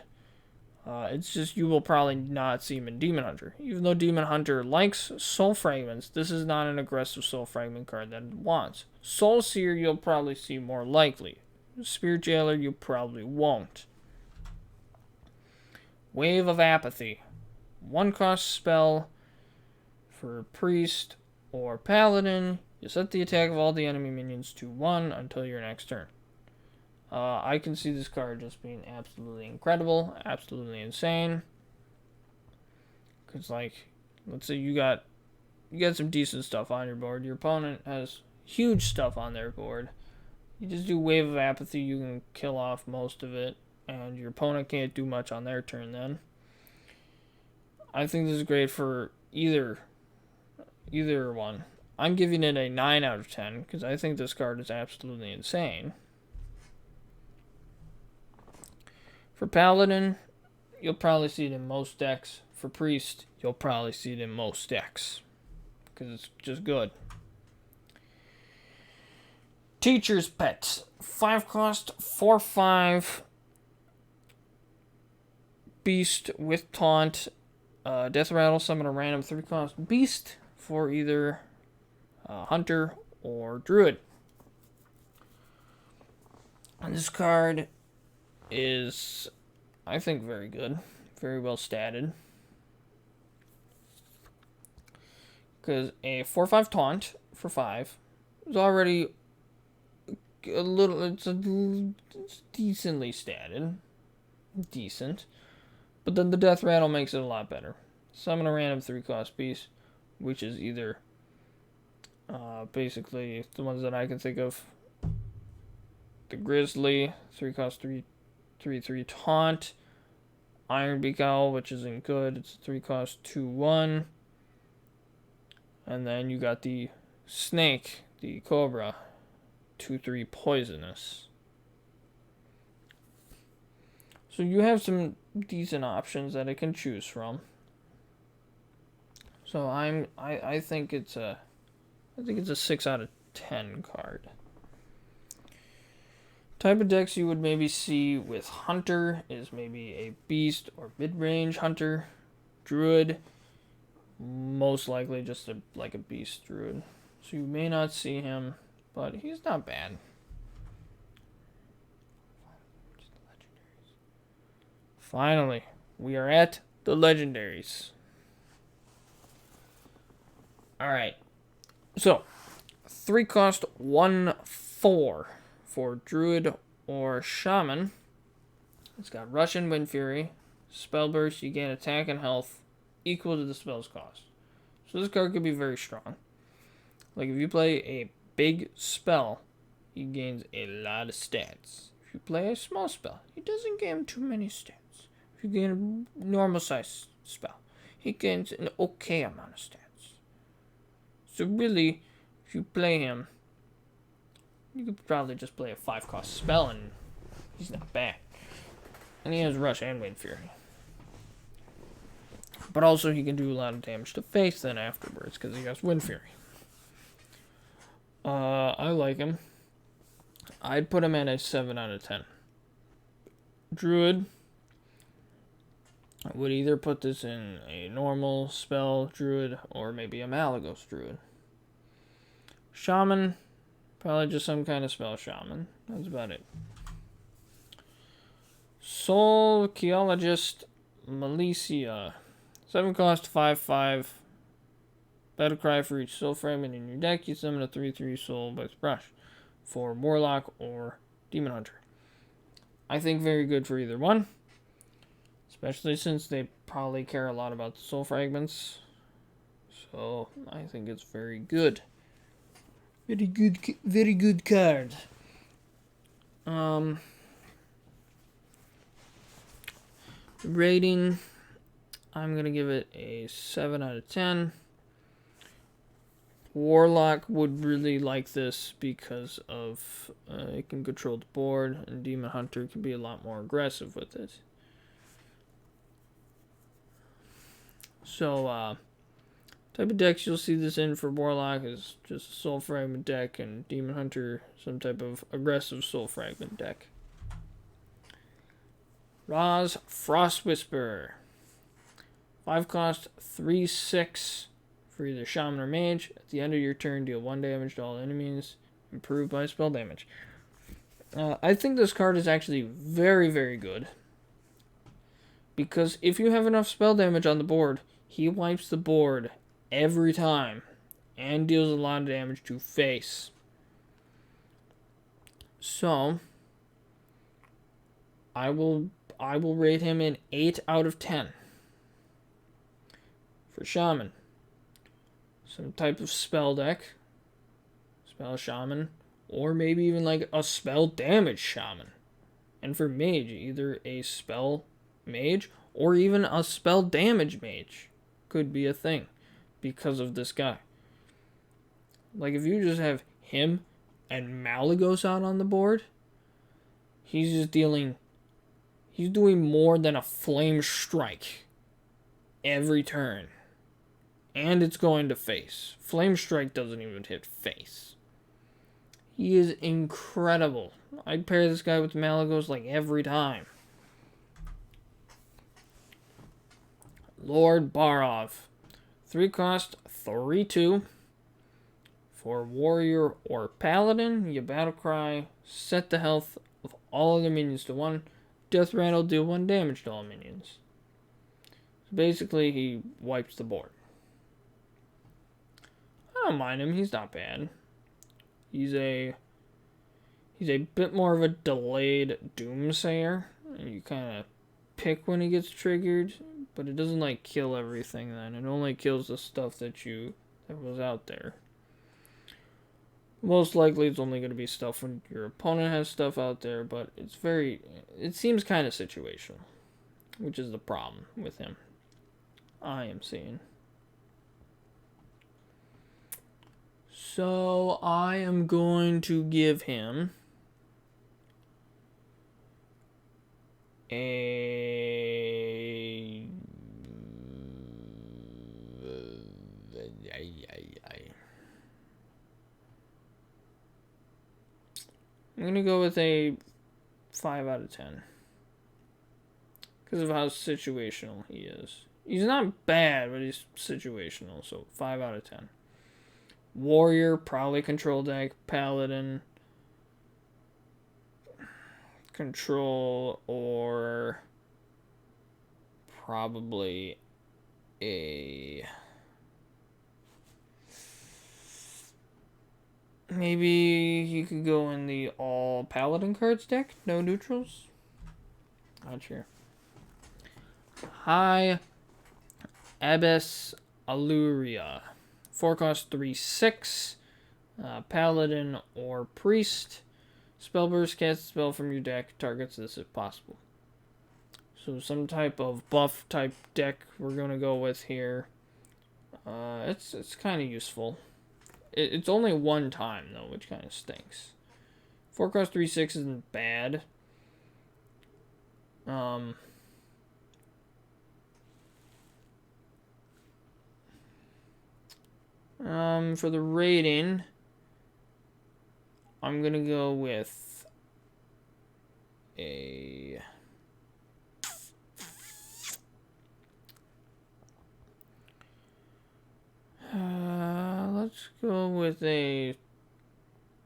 It's just you will probably not see him in Demon Hunter. Even though Demon Hunter likes Soul Fragments, this is not an aggressive Soul Fragment card that it wants. Soul Seer you'll probably see more likely. Spirit Jailer you probably won't. Wave of Apathy. 1-cost spell for Priest or Paladin. You set the attack of all the enemy minions to 1 until your next turn. I can see this card just being absolutely incredible, absolutely insane. Because, like, let's say you got some decent stuff on your board. Your opponent has huge stuff on their board. You just do Wave of Apathy, you can kill off most of it, and your opponent can't do much on their turn then. I think this is great for either one. I'm giving it a 9 out of 10, because I think this card is absolutely insane. For Paladin, you'll probably see it in most decks. For Priest, you'll probably see it in most decks, because it's just good. Teacher's Pet. 5-cost, 4/5. Beast with Taunt. Death Rattle, summon a random 3-cost beast for either Hunter or Druid. And this card is, I think, very good. Very well statted. Because a 4/5 Taunt for 5 is already it's decently statted. Decent. But then the Death Rattle makes it a lot better. Summon a random 3-cost beast, which is either basically the ones that I can think of. The Grizzly, 3-cost 3/3 Taunt. Iron Beak Owl, which isn't good. It's a 3-cost 2/1. And then you got the Snake, the Cobra, 2/3 Poisonous. So you have some decent options that it can choose from. So I think it's a 6 out of 10 card. Type of decks you would maybe see with Hunter is maybe a Beast or mid-range Hunter. Druid, most likely just like a Beast Druid. So you may not see him, but he's not bad. Finally, we are at the legendaries. Alright. So, 3-cost 1/4 for Druid or Shaman. It's got Rush and Wind Fury. Spell Burst, you gain attack and health equal to the spell's cost. So this card could be very strong. Like if you play a big spell, he gains a lot of stats. If you play a small spell, he doesn't gain too many stats. If you gain a normal size spell, he gains an okay amount of stats. So really, if you play him, you could probably just play a 5-cost spell and he's not bad. And he has Rush and Wind Fury. But also he can do a lot of damage to face then afterwards because he has Wind Fury. I like him. I'd put him at a 7 out of 10. Druid. I would either put this in a normal spell druid or maybe a Malagos druid. Shaman, probably just some kind of spell shaman. That's about it. Soul Archaeologist Malicia. 7 cost, 5/5. Battle cry for each soul fragment in your deck. You summon a 3/3 soul by brush for Warlock or Demon Hunter. I think very good for either one. Especially since they probably care a lot about the soul fragments. So I think it's very good. Very good card. Rating, I'm going to give it a 7 out of 10. Warlock would really like this because of it can control the board, and Demon Hunter can be a lot more aggressive with it. So, type of decks you'll see this in for Warlock is just a Soul Fragment deck, and Demon Hunter, some type of aggressive Soul Fragment deck. Ra's Frost Whisper. 5 cost, 3/6 for either Shaman or Mage. At the end of your turn, deal 1 damage to all enemies, improved by spell damage. I think this card is actually very, very good. Because if you have enough spell damage on the board, he wipes the board every time and deals a lot of damage to face. So, I will rate him an 8 out of 10. For Shaman, some type of spell deck, spell shaman, or maybe even like a spell damage shaman. And for mage, either a spell mage or even a spell damage mage could be a thing because of this guy. Like if you just have him and Malagos out on the board, he's doing more than a flame strike every turn. And it's going to face. Flame Strike doesn't even hit face. He is incredible. I'd pair this guy with Malagos like every time. Lord Barov. 3 cost, 3/2. For Warrior or Paladin, you battle cry, set the health of all other minions to 1. Death Rattle, deal 1 damage to all minions. So basically, he wipes the board. I don't mind him. He's not bad. He's a bit more of a delayed Doomsayer. And you kind of pick when he gets triggered, but it doesn't like kill everything then. It only kills the stuff that was out there. Most likely it's only going to be stuff when your opponent has stuff out there, but it seems kind of situational, which is the problem with him. I am seeing. So I am going to give him a... I'm going to go with a 5 out of 10. Because of how situational he is. He's not bad, but he's situational, so 5 out of 10. Warrior, probably control deck. Paladin, control, or probably a... Maybe you could go in the all Paladin cards deck. No neutrals. Not sure. High Abyss Alluria. 4 cost, 3/6. Paladin or Priest. Spellburst, cast a spell from your deck. Targets this if possible. So some type of buff type deck we're going to go with here. It's kind of useful. It's only 1 time though, which kind of stinks. 4 cost, 3/6 isn't bad. For the rating, I'm gonna go with a Let's go with a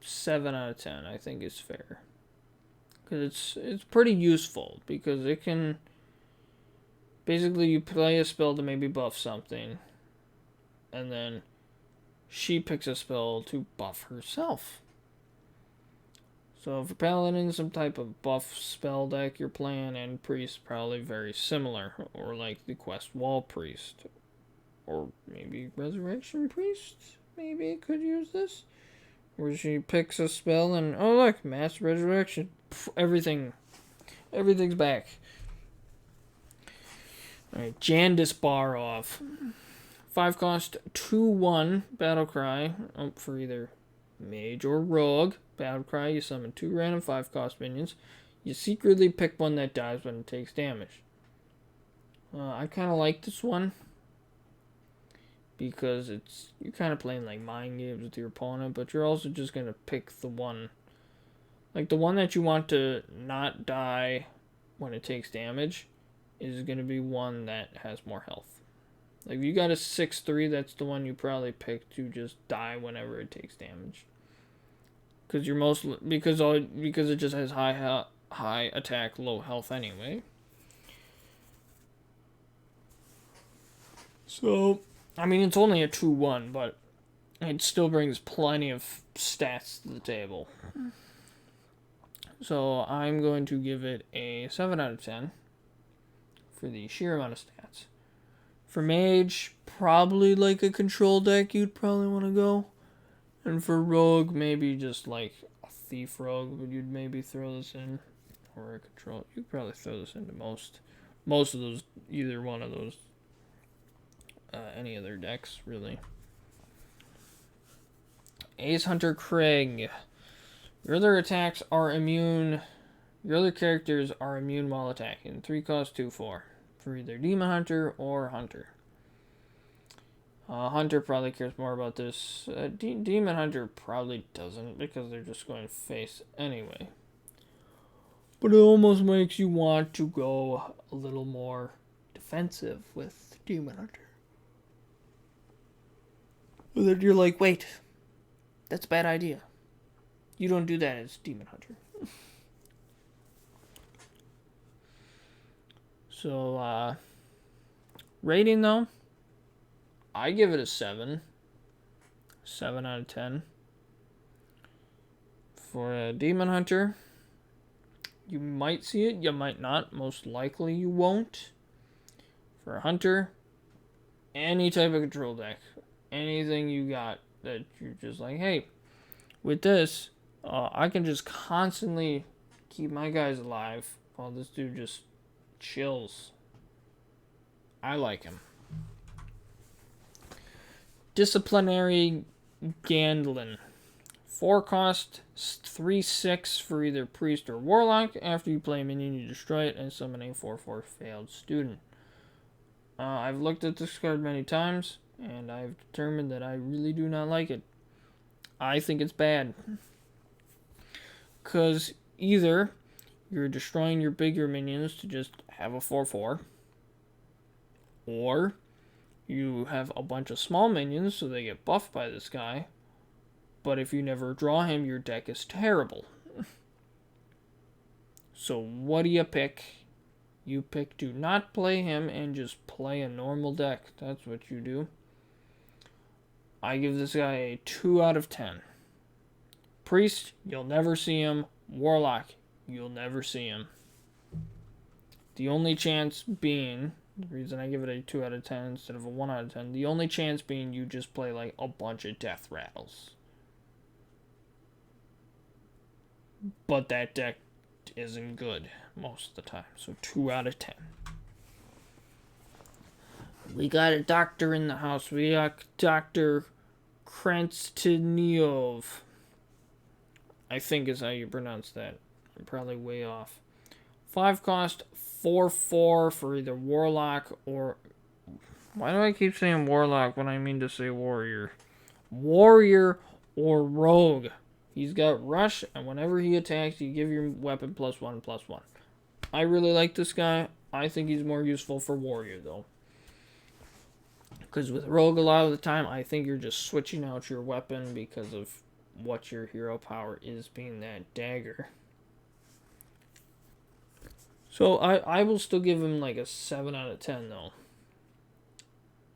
7 out of 10. I think is fair. Because it's pretty useful. Because it can... Basically, you play a spell to maybe buff something. And then she picks a spell to buff herself. So for Paladin, some type of buff spell deck you're playing, and Priest probably very similar. Or like the Quest Wall Priest. Or maybe Resurrection Priest? Maybe could use this. Where she picks a spell and, oh look, Mass Resurrection. Everything's back. Alright, Jandis Barov. 5 cost, 2/1 Battle Cry. For either Mage or Rogue. Battle Cry, you summon 2 random 5 cost minions. You secretly pick one that dies when it takes damage. I kind of like this one. Because you're kind of playing like mind games with your opponent, but you're also just going to pick the one. Like the one that you want to not die when it takes damage is going to be one that has more health. Like if you got a 6/3, that's the one you probably pick to just die whenever it takes damage. Because it just has high attack, low health anyway. So, I mean, it's only a 2/1, but it still brings plenty of stats to the table. So I'm going to give it a 7 out of 10 for the sheer amount of stats. For Mage, probably like a control deck you'd probably want to go. And for Rogue, maybe just like a Thief Rogue, but you'd maybe throw this in. Or a control. You'd probably throw this into most of those, either one of those. Any of their decks, really. Ace Hunter Craig. Your other attacks are immune. Your other characters are immune while attacking. 3 cost 2/4 for either Demon Hunter or Hunter. Hunter probably cares more about this. Demon Hunter probably doesn't because they're just going face anyway. But it almost makes you want to go a little more defensive with Demon Hunter. But then you're like, wait, that's a bad idea. You don't do that as Demon Hunter. So, rating though, I give it a 7. 7 out of 10. For a Demon Hunter, you might see it, you might not. Most likely you won't. For a Hunter, any type of control deck, anything you got that you're just like, hey, with this, I can just constantly keep my guys alive while this dude just chills. I like him. Disciplinary Gandlin. 4 cost, 3/6 for either Priest or Warlock. After you play a minion, you destroy it and summon a 4/4 failed student. I've looked at this card many times, and I've determined that I really do not like it. I think it's bad. Because either you're destroying your bigger minions to just have a 4/4, or you have a bunch of small minions so they get buffed by this guy, but if you never draw him, your deck is terrible. So what do you pick? You pick to not play him and just play a normal deck. That's what you do. I give this guy a 2 out of 10. Priest, you'll never see him. Warlock, you'll never see him. The only chance being, the reason I give it a 2 out of 10 instead of a 1 out of 10, the only chance being you just play like a bunch of death rattles. But that deck isn't good most of the time. So 2 out of 10. We got a doctor in the house. We got Dr. Krantiniov. I think is how you pronounce that. I'm probably way off. 5 cost, 4/4 for either Warlock or... Why do I keep saying Warlock when I mean to say Warrior? Warrior or Rogue. He's got Rush, and whenever he attacks, you give your weapon +1/+1. I really like this guy. I think he's more useful for Warrior, though. Because with Rogue, a lot of the time, I think you're just switching out your weapon because of what your hero power is, being that dagger. So I will still give him like a 7 out of 10 though.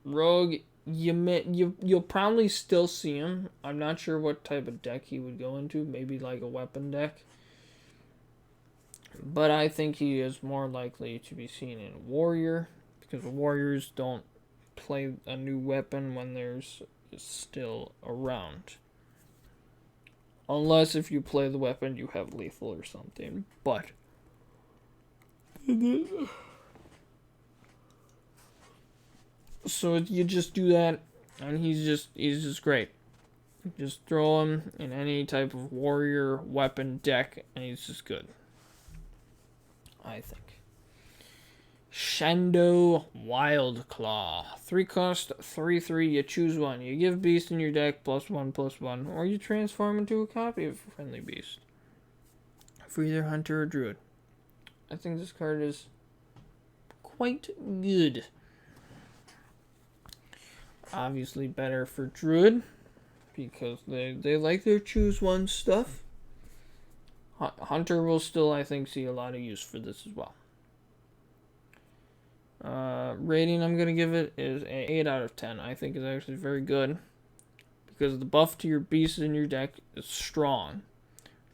Rogue, you'll probably still see him. I'm not sure what type of deck he would go into. Maybe like a weapon deck. But I think he is more likely to be seen in Warrior, because Warriors don't play a new weapon when there's still around. Unless if you play the weapon, you have lethal or something. But so you just do that, and he's just great. Just throw him in any type of warrior weapon deck, and he's just good, I think. Shando Wildclaw. 3 cost, 3/3. You choose one. You give beast in your deck +1/+1, or you transform into a copy of a friendly beast for either hunter or druid. I think this card is quite good. Obviously better for druid, because they like their choose one stuff. Hunter will still, I think, see a lot of use for this as well. Rating I'm going to give it is an 8 out of 10. I think is actually very good, because the buff to your beast in your deck is strong.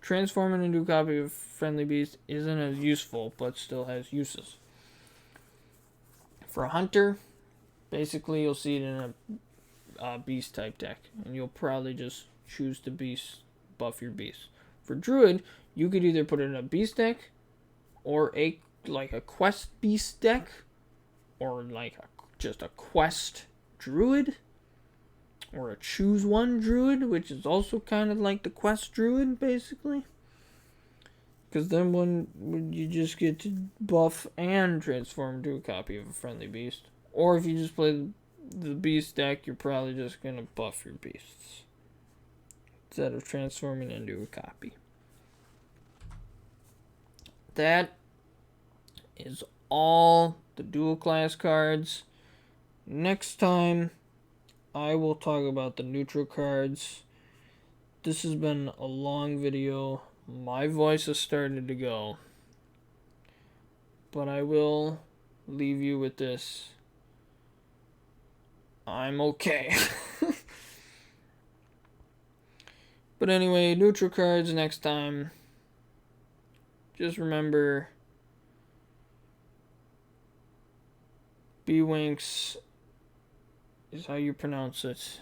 Transforming into a copy of friendly beast isn't as useful, but still has uses. For a hunter, basically you'll see it in a beast type deck, and you'll probably just choose to beast buff your beast. For druid, you could either put it in a beast deck, or a quest beast deck, or just a quest druid, or a choose one druid, which is also kind of like the quest druid basically. Because then when you just get to buff and transform into a copy of a friendly beast. Or if you just play the beast deck, you're probably just going to buff your beasts instead of transforming into a copy. That is all the dual class cards. Next time, I will talk about the neutral cards. This has been a long video. My voice has started to go. But I will leave you with this. I'm okay. But anyway, neutral cards next time. Just remember, B-Winks is how you pronounce it,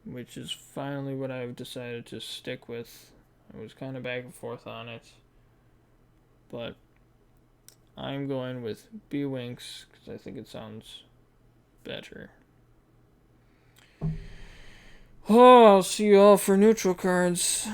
which is finally what I've decided to stick with. I was kind of back and forth on it, but I'm going with B-Winks because I think it sounds better. Oh, I'll see you all for neutral cards.